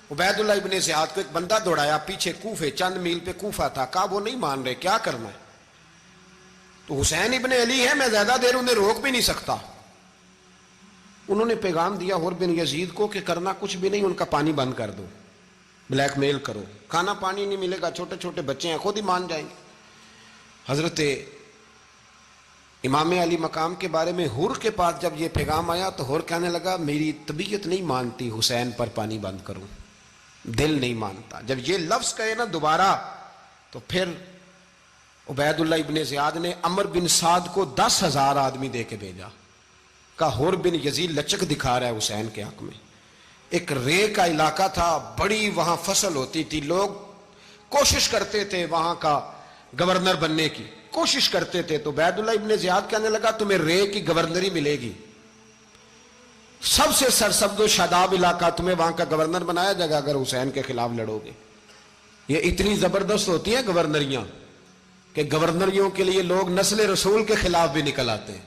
عبید اللہ ابن زیاد کو ایک بندہ دوڑایا پیچھے، کوفے چند میل پہ کوفہ تھا، کہا وہ نہیں مان رہے، کیا کرنا ہے؟ تو حسین ابن علی ہے، میں زیادہ دیر انہیں روک بھی نہیں سکتا۔ انہوں نے پیغام دیا حر بن یزید کو کہ کرنا کچھ بھی نہیں، ان کا پانی بند کر دو، بلیک میل کرو، کھانا پانی نہیں ملے گا، چھوٹے چھوٹے بچے ہیں، خود ہی مان جائیں گے۔ حضرت امام علی مقام کے بارے میں حر کے پاس جب یہ پیغام آیا تو حر کہنے لگا میری طبیعت نہیں مانتی حسین پر پانی بند کروں، دل نہیں مانتا۔ جب یہ لفظ کہے نا دوبارہ تو پھر عبید اللہ ابن زیاد نے عمر بن سعد کو 10,000 آدمی دے کے بھیجا، کہا حر بن یزید لچک دکھا رہا ہے حسین کے حق میں۔ ایک رے کا علاقہ تھا، بڑی وہاں فصل ہوتی تھی، لوگ کوشش کرتے تھے وہاں کا گورنر بننے کی، کوشش کرتے تھے۔ تو عبید اللہ ابن زیاد کہنے لگا تمہیں رے کی گورنری ملے گی، سب سے سرسبز و شاداب علاقہ، تمہیں وہاں کا گورنر بنایا جائے گا اگر حسین کے خلاف لڑو گے۔ یہ اتنی زبردست ہوتی ہیں گورنریاں کہ گورنریوں کے لیے لوگ نسل رسول کے خلاف بھی نکل آتے ہیں،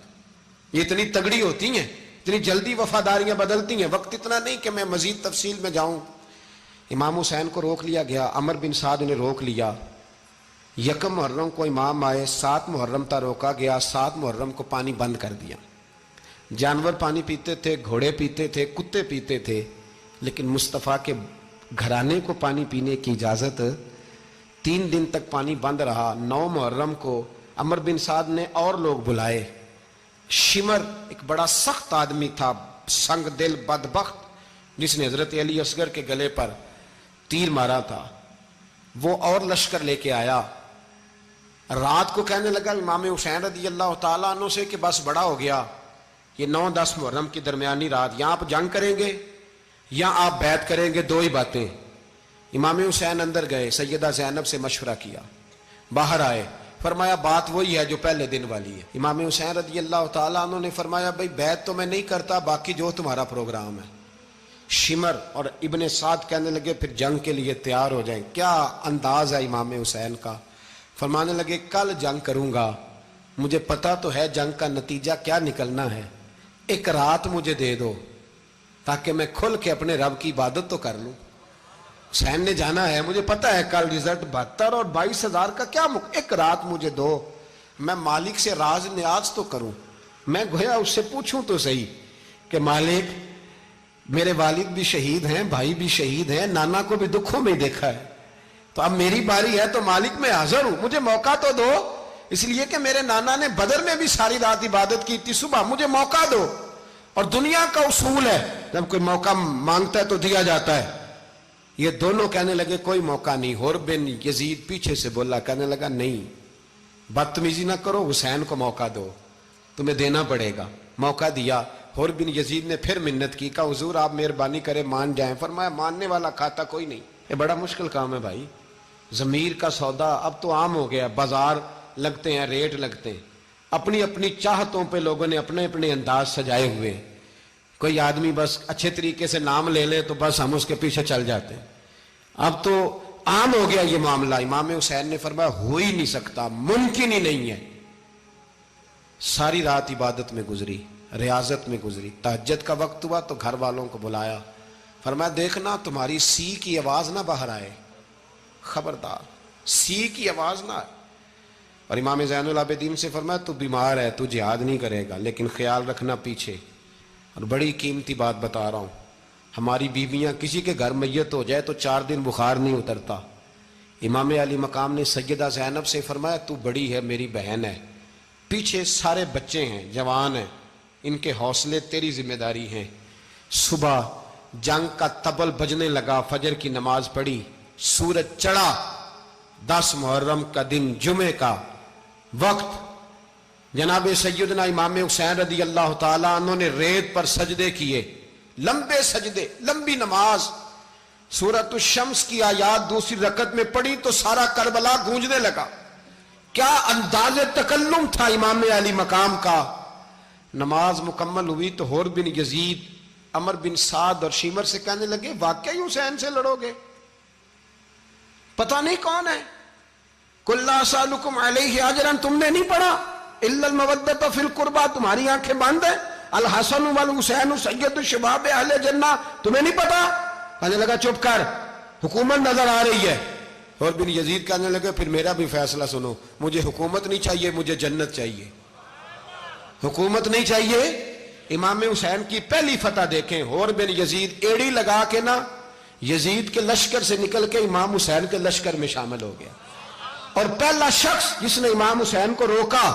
یہ اتنی تگڑی ہوتی ہیں، اتنی جلدی وفاداریاں بدلتی ہیں۔ وقت اتنا نہیں کہ میں مزید تفصیل میں جاؤں۔ امام حسین کو روک لیا گیا، عمر بن سعد نے روک لیا۔ 1 محرم کو امام آئے، 7 محرم تا روکا گیا، 7 محرم کو پانی بند کر دیا۔ جانور پانی پیتے تھے، گھوڑے پیتے تھے، کتے پیتے تھے، لیکن مصطفیٰ کے گھرانے کو پانی پینے کی اجازت، 3 دن تک پانی بند رہا۔ 9 محرم کو عمر بن سعد نے اور لوگ بلائے۔ شمر ایک بڑا سخت آدمی تھا، سنگ دل بدبخت، جس نے حضرت علی اصغر کے گلے پر تیر مارا تھا، وہ اور لشکر لے کے آیا۔ رات کو کہنے لگا امام حسین رضی اللہ تعالیٰ عنہ سے کہ بس بڑا ہو گیا، یہ 9-10 محرم کی درمیانی رات، یہاں آپ جنگ کریں گے یا آپ بیعت کریں گے، 2 ہی باتیں۔ امام حسین اندر گئے، سیدہ زینب سے مشورہ کیا، باہر آئے، فرمایا بات وہی ہے جو پہلے دن والی ہے۔ امام حسین رضی اللہ تعالیٰ عنہ نے فرمایا بھائی بیعت تو میں نہیں کرتا، باقی جو تمہارا پروگرام ہے۔ شمر اور ابن سعد کہنے لگے پھر جنگ کے لیے تیار ہو جائیں۔ کیا انداز ہے امام حسین کا، فرمانے لگے کل جنگ کروں گا، مجھے پتا تو ہے جنگ کا نتیجہ کیا نکلنا ہے، 1 رات مجھے دے دو تاکہ میں کھل کے اپنے رب کی عبادت تو کر لوں۔ حسین نے جانا ہے، مجھے پتا ہے کل رزلٹ 72 اور 22,000 کا کیا 1 رات مجھے دو، میں مالک سے راز نیاز تو کروں، میں گویا اس سے پوچھوں تو صحیح کہ مالک میرے والد بھی شہید ہیں، بھائی بھی شہید ہیں، نانا کو بھی دکھوں میں دیکھا ہے، تو اب میری باری ہے تو مالک میں حاضر ہوں، مجھے موقع تو دو، اس لیے کہ میرے نانا نے بدر میں بھی ساری رات عبادت کی تھی، صبح مجھے موقع دو۔ اور دنیا کا اصول ہے جب کوئی موقع مانگتا ہے تو دیا جاتا ہے۔ یہ دونوں کہنے لگے کوئی موقع نہیں۔ حر بن یزید پیچھے سے بولا، کہنے لگا نہیں، بدتمیزی نہ کرو، حسین کو موقع دو، تمہیں دینا پڑے گا۔ موقع دیا۔ حر بن یزید نے پھر منت کی، کہا حضور آپ مہربانی کرے مان جائیں۔ فرمایا ماننے والا کھاتا کوئی نہیں، یہ بڑا مشکل کام ہے بھائی، ضمیر کا سودا اب تو عام ہو گیا، بازار لگتے ہیں، ریٹ لگتے ہیں، اپنی اپنی چاہتوں پہ لوگوں نے اپنے اپنے انداز سجائے ہوئے۔ کوئی آدمی بس اچھے طریقے سے نام لے لے تو بس ہم اس کے پیچھے چل جاتے ہیں، اب تو عام ہو گیا یہ معاملہ۔ امام حسین نے فرمایا ہو ہی نہیں سکتا، ممکن ہی نہیں ہے۔ ساری رات عبادت میں گزری، ریاضت میں گزری، تہجد کا وقت ہوا تو گھر والوں کو بلایا، فرمایا دیکھنا تمہاری سی کی آواز نہ باہر آئے، خبردار سی کی آواز نہ آئے۔ اور امام زین العابدین سے فرمایا تو بیمار ہے، تو جہاد نہیں کرے گا، لیکن خیال رکھنا پیچھے۔ اور بڑی قیمتی بات بتا رہا ہوں، ہماری بیویاں کسی کے گھر میت ہو جائے تو 4 دن بخار نہیں اترتا۔ امام علی مقام نے سیدہ زینب سے فرمایا تو بڑی ہے، میری بہن ہے، پیچھے سارے بچے ہیں، جوان ہیں، ان کے حوصلے تیری ذمہ داری ہیں۔ صبح جنگ کا طبل بجنے لگا، فجر کی نماز پڑھی، سورج چڑھا، 10 محرم کا دن، جمعے کا وقت، جناب سیدنا امام حسین رضی اللہ تعالیٰ عنہ نے ریت پر سجدے کیے، لمبے سجدے، لمبی نماز، سورۃ الشمس کی آیات دوسری رکعت میں پڑھی تو سارا کربلا گونجنے لگا۔ کیا انداز تکلم تھا امام علی مقام کا، نماز مکمل ہوئی تو حور بن یزید، عمر بن سعد اور شیمر سے کہنے لگے واقعی حسین سے لڑو گے؟ پتہ نہیں کون ہے. قل لا اسالکم علیہ اجرا، تم نے نہیں پڑھا الا المودۃ فی القربى، تمہاری آنکھیں بند ہیں. الحسن والحسین سید الشباب اہل جنہ، تمہیں نہیں پتا؟ کہنے لگا چپ کر، حکومت نظر آ رہی ہے. اور بن یزید کہنے لگے پھر میرا بھی فیصلہ سنو، مجھے حکومت نہیں چاہیے، مجھے جنت چاہیے. حکومت نہیں چاہیے. امام حسین کی پہلی فتح دیکھیں، اور بن یزید ایڑی لگا کے نا یزید کے لشکر سے نکل کے امام حسین کے لشکر میں شامل ہو گیا. اور پہلا شخص جس نے امام حسین کو روکا،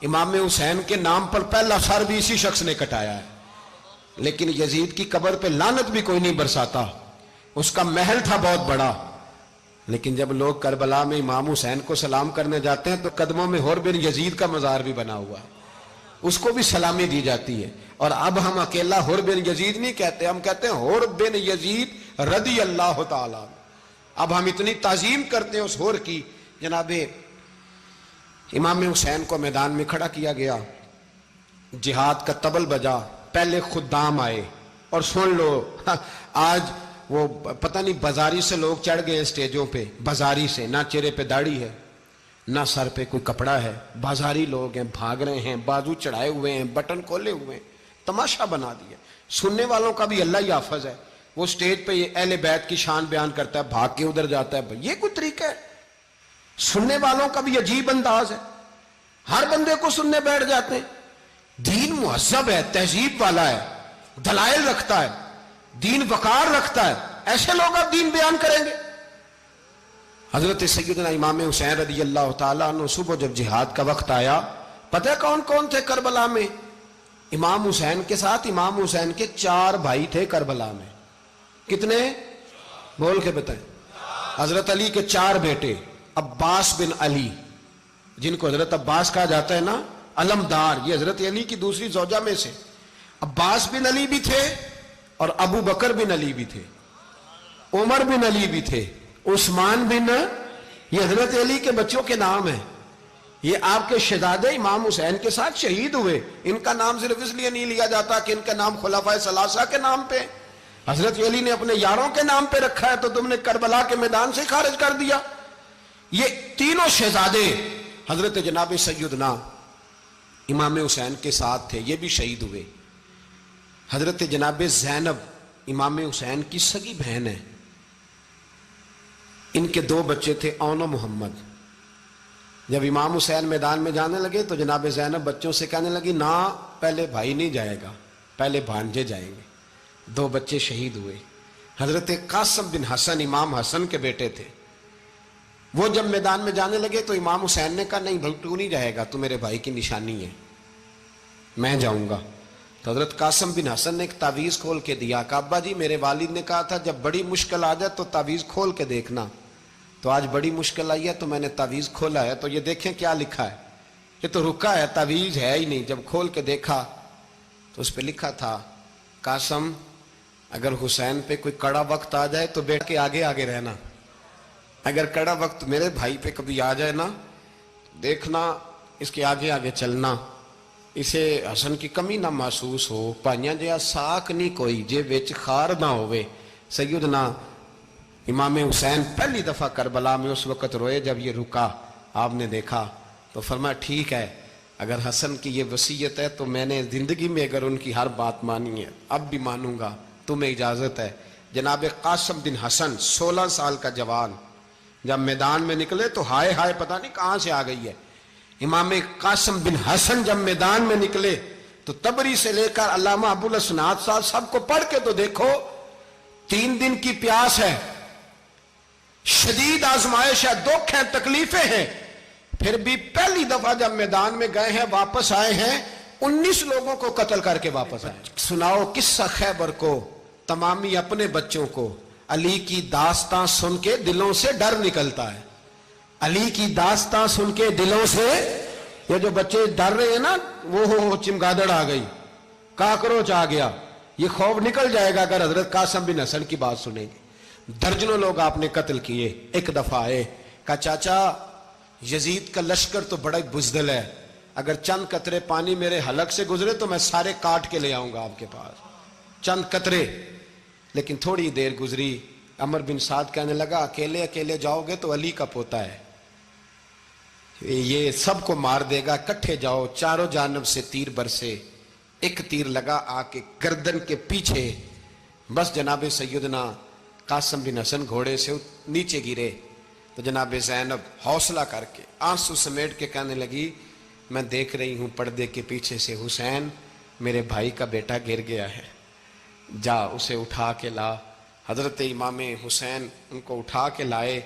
امام حسین کے نام پر پہلا سر بھی اسی شخص نے کٹایا ہے. لیکن یزید کی قبر پہ لعنت بھی کوئی نہیں برساتا، اس کا محل تھا بہت بڑا. لیکن جب لوگ کربلا میں امام حسین کو سلام کرنے جاتے ہیں تو قدموں میں حور بن یزید کا مزار بھی بنا ہوا ہے، اس کو بھی سلامی دی جاتی ہے. اور اب ہم اکیلا حور بن یزید نہیں کہتے، ہم کہتے ہیں حور بن یزید رضی اللہ تعالی. اب ہم اتنی تعظیم کرتے ہیں اس حور کی. جناب امام حسین کو میدان میں کھڑا کیا گیا، جہاد کا طبل بجا، پہلے خدام آئے. اور سن لو آج وہ پتہ نہیں بازاری سے لوگ چڑھ گئے ہیں سٹیجوں پہ، بازاری سے، نہ چہرے پہ داڑھی ہے نہ سر پہ کوئی کپڑا ہے، بازاری لوگ ہیں، بھاگ رہے ہیں، بازو چڑھائے ہوئے ہیں، بٹن کھولے ہوئے ہیں، تماشا بنا دیا. سننے والوں کا بھی اللہ ہی حافظ ہے. وہ سٹیج پہ یہ اہل بیت کی شان بیان کرتا ہے، بھاگ کے ادھر جاتا ہے. یہ کوئی طریقہ ہے؟ سننے والوں کا بھی عجیب انداز ہے، ہر بندے کو سننے بیٹھ جاتے ہیں. دین مہذب ہے، تہذیب والا ہے، دلائل رکھتا ہے، دین وقار رکھتا ہے. ایسے لوگ اب دین بیان کریں گے؟ حضرت سیدنا امام حسین رضی اللہ تعالیٰ عنہ صبح جب جہاد کا وقت آیا، پتہ ہے کون کون تھے کربلا میں؟ امام حسین کے ساتھ امام حسین کے 4 بھائی تھے کربلا میں. کتنے؟ بول کے بتائیں. حضرت علی کے 4 بیٹے، عباس بن علی، جن کو حضرت عباس کہا جاتا ہے نا، علمدار، یہ حضرت علی کی دوسری زوجہ میں سے. عباس بن علی بھی تھے اور ابو بکر بن علی بھی تھے، عمر بن علی بھی تھے، عثمان بن، یہ حضرت علی کے بچوں کے نام ہیں. یہ آپ کے شہزادے امام حسین کے ساتھ شہید ہوئے. ان کا نام صرف اس لیے نہیں لیا جاتا کہ ان کا نام خلفائے ثلاثہ کے نام پہ، حضرت علی نے اپنے یاروں کے نام پہ رکھا ہے تو تم نے کربلا کے میدان سے خارج کر دیا. یہ تینوں شہزادے حضرت جناب سیدنا امام حسین کے ساتھ تھے، یہ بھی شہید ہوئے. حضرت جناب زینب امام حسین کی سگی بہن ہے، ان کے 2 بچے تھے، اون و محمد. جب امام حسین میدان میں جانے لگے تو جناب زینب بچوں سے کہنے لگی نہ، پہلے بھائی نہیں جائے گا، پہلے بھانجے جائیں گے. 2 بچے شہید ہوئے. حضرت قاسم بن حسن امام حسن کے بیٹے تھے. وہ جب میدان میں جانے لگے تو امام حسین نے کہا نہیں بھائی تو نہیں جائے گا، تو میرے بھائی کی نشانی ہے، میں جاؤں گا. تو حضرت قاسم بن حسن نے ایک تعویذ کھول کے دیا کہ ابا جی میرے والد نے کہا تھا جب بڑی مشکل آ جائے تو تعویذ کھول کے دیکھنا. تو آج بڑی مشکل آئی ہے تو میں نے تعویذ کھولا ہے، تو یہ دیکھیں کیا لکھا ہے. یہ تو رکا ہے، تعویذ ہے ہی نہیں. جب کھول کے دیکھا تو اس پہ لکھا تھا قاسم اگر حسین پہ کوئی کڑا وقت آ جائے تو بیٹھ کے آگے آگے رہنا، اگر کڑا وقت میرے بھائی پہ کبھی آ جائے نا دیکھنا اس کے آگے آگے چلنا، اسے حسن کی کمی نہ محسوس ہو. پائیاں جیا ساک نہیں کوئی جے وچ خار نہ ہوئے. سیدنا امام حسین پہلی دفعہ کربلا میں اس وقت روئے جب یہ رکا. آپ نے دیکھا تو فرمایا ٹھیک ہے، اگر حسن کی یہ وصیت ہے تو میں نے زندگی میں اگر ان کی ہر بات مانی ہے اب بھی مانوں گا، تمہیں اجازت ہے. جناب قاسم بن حسن 16 سال کا جوان جب میدان میں نکلے تو ہائے ہائے پتہ نہیں کہاں سے آ گئی ہے. امام قاسم بن حسن جب میدان میں نکلے تو تبری سے لے کر علامہ ابو الاسناد صاحب سب کو پڑھ کے تو دیکھو، 3 دن کی پیاس ہے، شدید آزمائش ہے، دکھ ہیں، تکلیفیں ہیں، پھر بھی پہلی دفعہ جب میدان میں گئے ہیں واپس آئے ہیں 19 لوگوں کو قتل کر کے واپس آئے. سناؤ قصہ خیبر کو، تمامی اپنے بچوں کو. علی کی داستان سن کے دلوں سے ڈر نکلتا ہے. علی کی داستان سن کے دلوں سے، یہ جو بچے ڈر رہے ہیں نا وہ چمگادڑ آ گئی، کاکروچ آ گیا، یہ خوف نکل جائے گا اگر حضرت قاسم بن حسن کی بات سنیں گے. درجنوں لوگ آپ نے قتل کیے. ایک دفعہ آئے کہا چاچا یزید کا لشکر تو بڑا بزدل ہے، اگر چند قطرے پانی میرے حلق سے گزرے تو میں سارے کاٹ کے لے آؤں گا آپ کے پاس، چند قطرے۔ لیکن تھوڑی دیر گزری، عمر بن سعد کہنے لگا اکیلے اکیلے جاؤ گے تو علی کا پوتا ہے، یہ سب کو مار دے گا، اکٹھے جاؤ۔ چاروں جانب سے تیر برسے، ایک تیر لگا آ کے گردن کے پیچھے، بس جناب سیدنا قاسم بن حسن گھوڑے سے نیچے گرے تو جناب زینب حوصلہ کر کے آنسو سمیٹ کے کہنے لگی میں دیکھ رہی ہوں پردے کے پیچھے سے حسین میرے بھائی کا بیٹا گر گیا ہے، جا اسے اٹھا کے لا۔ حضرت امام حسین ان کو اٹھا کے لائے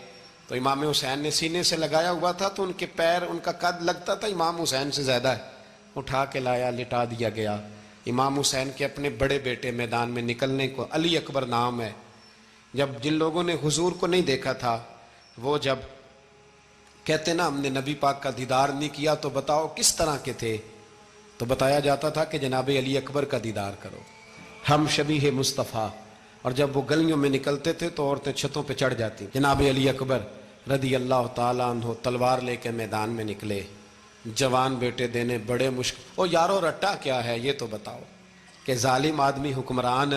تو امام حسین نے سینے سے لگایا ہوا تھا تو ان کے پیر، ان کا قد لگتا تھا امام حسین سے زیادہ ہے، اٹھا کے لایا، لٹا دیا گیا۔ امام حسین کے اپنے بڑے بیٹے میدان میں نکلنے کو، علی اکبر نام ہے، جب جن لوگوں نے حضور کو نہیں دیکھا تھا وہ جب کہتے نا ہم نے نبی پاک کا دیدار نہیں کیا تو بتاؤ کس طرح کے تھے، تو بتایا جاتا تھا کہ جناب علی اکبر کا دیدار کرو، ہم شبیہ مصطفیٰ۔ اور جب وہ گلیوں میں نکلتے تھے تو عورتیں چھتوں پہ چڑھ جاتی۔ جناب علی اکبر رضی اللہ تعالیٰ عنہ تلوار لے کے میدان میں نکلے، جوان بیٹے دینے بڑے مشکل۔ او یارو رٹا کیا ہے یہ تو بتاؤ، کہ ظالم آدمی حکمران،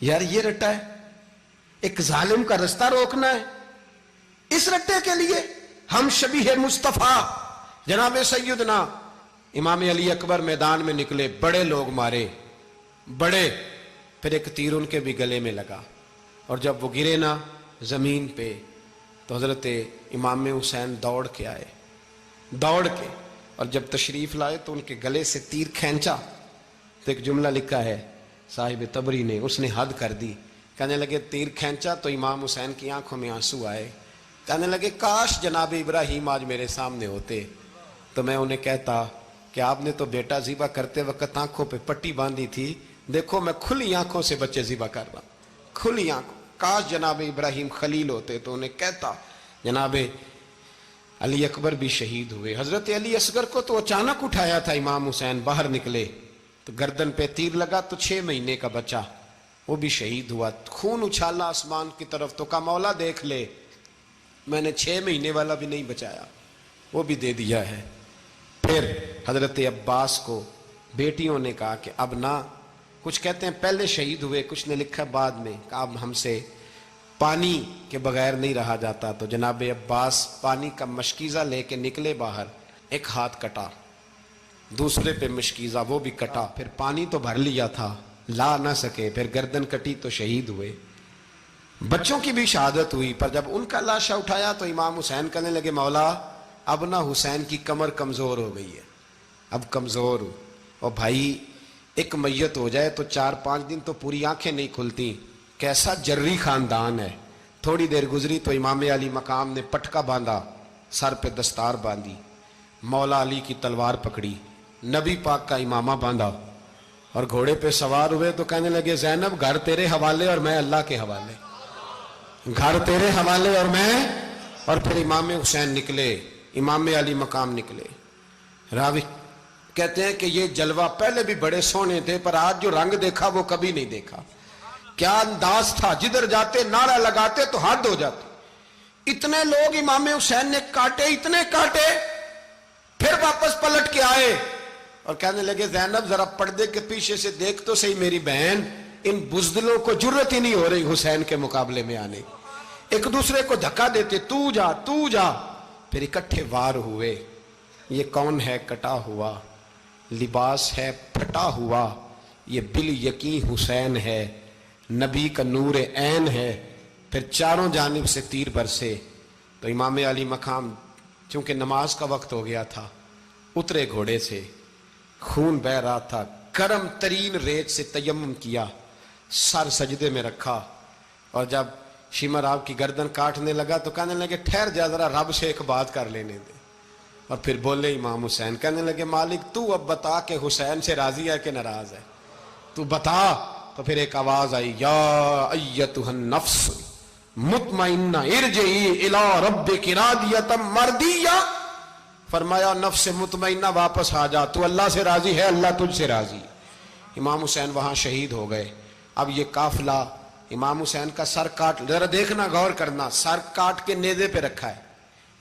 یار یہ رٹا ہے، ایک ظالم کا رستہ روکنا ہے، اس رٹے کے لیے ہم شبیہ مصطفیٰ۔ جناب سیدنا امام علی اکبر میدان میں نکلے، بڑے لوگ مارے، بڑے، پھر ایک تیر ان کے بھی گلے میں لگا، اور جب وہ گرے نا زمین پہ تو حضرت امام حسین دوڑ کے آئے، دوڑ کے، اور جب تشریف لائے تو ان کے گلے سے تیر کھینچا تو ایک جملہ لکھا ہے صاحب تبری نے، اس نے حد کر دی، کہنے لگے تیر کھینچا تو امام حسین کی آنکھوں میں آنسو آئے، کہنے لگے کاش جناب ابراہیم آج میرے سامنے ہوتے تو میں انہیں کہتا کہ آپ نے تو بیٹا ذبح کرتے وقت آنکھوں پہ پٹی باندھی تھی، دیکھو میں کھلی آنکھوں سے بچے ذبح کر رہا ہوں، کھلی آنکھوں، کاش جناب ابراہیم خلیل ہوتے تو انہیں کہتا۔ جناب علی اکبر بھی شہید ہوئے۔ حضرت علی اصغر کو تو اچانک اٹھایا تھا امام حسین، باہر نکلے تو گردن پہ تیر لگا تو 6 مہینے کا بچہ وہ بھی شہید ہوا، خون اچھالا آسمان کی طرف تو کہا مولا دیکھ لے میں نے 6 مہینے والا بھی نہیں بچایا، وہ بھی دے دیا ہے۔ پھر حضرت عباس کو بیٹیوں نے کہا کہ اب نہ، کچھ کہتے ہیں پہلے شہید ہوئے، کچھ نے لکھا بعد میں، کہ اب ہم سے پانی کے بغیر نہیں رہا جاتا، تو جناب عباس پانی کا مشکیزہ لے کے نکلے باہر، ایک ہاتھ کٹا، دوسرے پہ مشکیزہ وہ بھی کٹا، پھر پانی تو بھر لیا تھا لا نہ سکے، پھر گردن کٹی تو شہید ہوئے۔ بچوں کی بھی شہادت ہوئی، پر جب ان کا لاشا اٹھایا تو امام حسین کہنے لگے مولا اب نہ حسین کی کمر کمزور ہو گئی ہے، اب کمزور ہو، اور بھائی ایک میت ہو جائے تو 4-5 دن تو پوری آنکھیں نہیں کھلتی، کیسا جری خاندان ہے۔ تھوڑی دیر گزری تو امام علی مقام نے پٹکا باندھا، سر پہ دستار باندھی، مولا علی کی تلوار پکڑی، نبی پاک کا امامہ باندھا اور گھوڑے پہ سوار ہوئے تو کہنے لگے زینب گھر تیرے حوالے اور میں اللہ کے حوالے، گھر تیرے حوالے اور میں، اور پھر امام حسین نکلے، امام علی مقام نکلے۔ راوی کہتے ہیں کہ یہ جلوہ پہلے بھی بڑے سونے تھے پر آج جو رنگ دیکھا وہ کبھی نہیں دیکھا، کیا انداز تھا، جدھر جاتے نعرہ لگاتے تو حد ہو جاتے۔ اتنے لوگ امام حسین نے کاٹے، اتنے کاٹے، پھر واپس پلٹ کے آئے اور کہنے لگے زینب ذرا پردے کے پیچھے سے دیکھ تو صحیح میری بہن، ان بزدلوں کو جرت ہی نہیں ہو رہی حسین کے مقابلے میں آنے، ایک دوسرے کو دھکا دیتے، تو جا تو جا، پھر اکٹھے وار ہوئے۔ یہ کون ہے کٹا ہوا، لباس ہے پھٹا ہوا، یہ بال یقین حسین ہے، نبی کا نور عین ہے۔ پھر چاروں جانب سے تیر برسے تو امام علی مقام چونکہ نماز کا وقت ہو گیا تھا، اترے گھوڑے سے، خون بہ رہا تھا، گرم ترین ریت سے تیمم کیا، سر سجدے میں رکھا، اور جب شمر آپ کی گردن کاٹنے لگا تو کہنے لگے ٹھہر جا ذرا رب سے ایک بات کر لینے دے، اور پھر بولے امام حسین، کہنے لگے مالک تو اب بتا کہ حسین سے راضی ہے کہ ناراض ہے، تو بتا۔ تو پھر ایک آواز آئی، یا ایتھا النفس مطمئنہ ارجعی الی ربک راضیۃ مرضیہ، فرمایا نفس مطمئنہ واپس آ جا، تو اللہ سے راضی ہے، اللہ تجھ سے راضی۔ امام حسین وہاں شہید ہو گئے۔ اب یہ قافلہ امام حسین کا سر کاٹ، ذرا دیکھنا غور کرنا، سر کاٹ کے نیزے پہ رکھا ہے،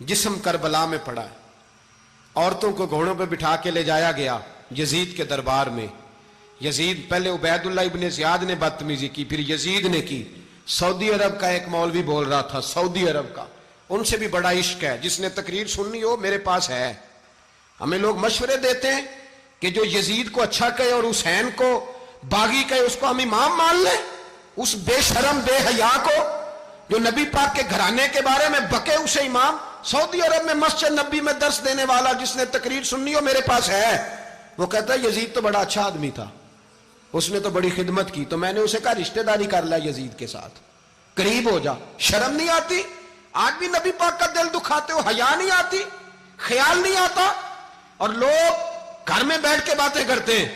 جسم کربلا میں پڑا ہے، عورتوں کو گھوڑوں پہ بٹھا کے لے جایا گیا یزید کے دربار میں. یزید پہلے عبید اللہ ابن زیاد نے بدتمیزی کی, پھر یزید نے کی. سعودی عرب کا ایک مولوی بول رہا تھا, سعودی عرب کا, ان سے بھی بڑا عشق ہے, جس نے تقریر سننی ہو میرے پاس ہے. ہمیں لوگ مشورے دیتے ہیں کہ جو یزید کو اچھا کہے اور حسین کو باغی کہے اس کو ہم امام مان لیں. اس بے شرم بے حیا کو جو نبی پاک کے گھرانے کے بارے میں بکے اسے امام. سعودی عرب میں مسجد نبی میں درس دینے والا جس نے تقریر سننی ہو میرے پاس ہے. وہ کہتا ہے یزید تو بڑا اچھا آدمی تھا, اس نے تو بڑی خدمت کی, تو میں نے اسے کہا رشتہ داری کر لیا یزید کے ساتھ, قریب ہو جا. شرم نہیں آتی؟ آج بھی نبی پاک کا دل دکھاتے ہو, حیا نہیں آتی, خیال نہیں آتا. اور لوگ گھر میں بیٹھ کے باتیں کرتے ہیں,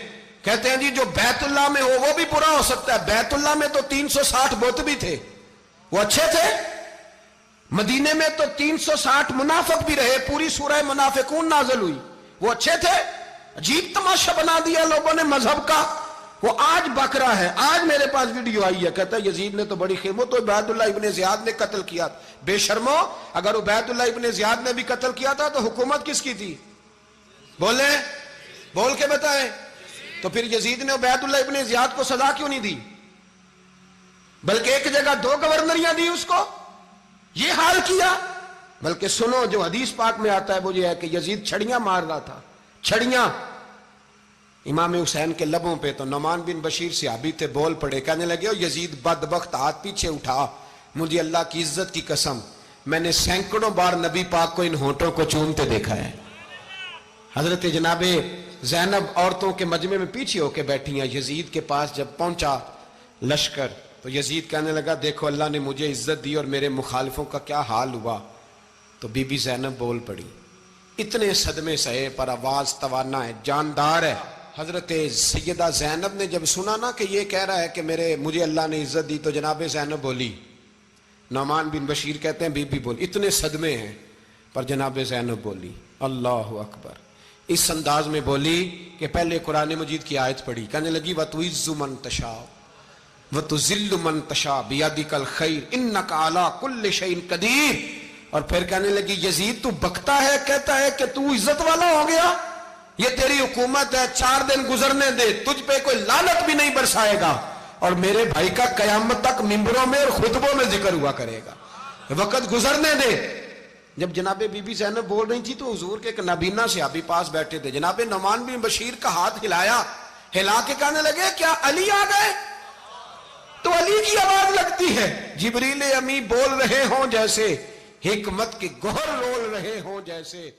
کہتے ہیں جی جو بیت اللہ میں ہو وہ بھی برا ہو سکتا ہے. بیت اللہ میں تو 360 بت بھی تھے, وہ اچھے تھے. مدینے میں تو 360 منافق بھی رہے, پوری سورہ منافقون نازل ہوئی, وہ اچھے تھے. عجیب تماشا بنا دیا لوگوں نے مذہب کا. وہ آج بک رہا ہے, آج میرے پاس ویڈیو آئی ہے, کہتا ہے یزید نے تو بڑی خدمت, تو عبید اللہ ابن زیاد نے قتل کیا. بے شرمو, اگر عبید اللہ ابن زیاد نے بھی قتل کیا تھا تو حکومت کس کی تھی؟ بولیں, بول کے بتائیں. تو پھر یزید نے عبید اللہ ابن زیاد کو سزا کیوں نہیں دی, بلکہ ایک جگہ 2 گورنریاں دی اس کو, یہ حال کیا. بلکہ سنو جو حدیث پاک میں آتا ہے وہ یہ ہے کہ یزید چھڑیاں مار رہا تھا, چھڑیاں امام حسین کے لبوں پہ. تو نعمان بن بشیر صحابی تھے, بول پڑے, کہنے لگے یزید بدبخت, ہاتھ پیچھے اٹھا, مجھے اللہ کی عزت کی قسم میں نے سینکڑوں بار نبی پاک کو ان ہونٹوں کو چومتے دیکھا ہے. حضرت جناب زینب عورتوں کے مجمع میں پیچھے ہو کے بیٹھی ہیں. یزید کے پاس جب پہنچا لشکر تو یزید کہنے لگا دیکھو اللہ نے مجھے عزت دی اور میرے مخالفوں کا کیا حال ہوا. تو بی بی زینب بول پڑی, اتنے صدمے سہے پر آواز توانا ہے, جاندار ہے. حضرت سیدہ زینب نے جب سنا نا کہ یہ کہہ رہا ہے کہ مجھے اللہ نے عزت دی, تو جناب زینب بولی. نعمان بن بشیر کہتے ہیں بی بی بولی, اتنے صدمے ہیں پر جناب زینب بولی اللہ اکبر. اس انداز میں بولی کہ پہلے قرآن مجید کی آیت پڑھی, کہنے لگی وَتُعِزُّ مَن تَشَاءُ وَتُذِلُّ مَن تَشَاءُ بِيَدِكَ الْخَيْرُ إِنَّكَ عَلَىٰ كُلِّ شَيْءٍ قَدِيرٌ. اور پھر کہنے لگی یزید تو بکتا ہے, کہتا ہے کہ تو عزت والا ہو گیا, یہ تیری حکومت ہے, 4 دن گزرنے دے, تجھ پہ کوئی لعنت بھی نہیں برسائے گا, اور میرے بھائی کا قیامت تک ممبروں میں اور خطبوں میں ذکر ہوا کرے گا, وقت گزرنے دے. جب جناب بی بی زینب بول رہی تھی تو حضور کے ایک نابینا صحابی پاس بیٹھے تھے, جناب نعمان بن بشیر کا ہاتھ ہلایا, ہلا کے کہنے لگے کیا علی آ گئے؟ تو علی کی آواز لگتی ہے, جبریل امی بول رہے ہوں جیسے, حکمت کے گوہر رول رہے ہوں جیسے.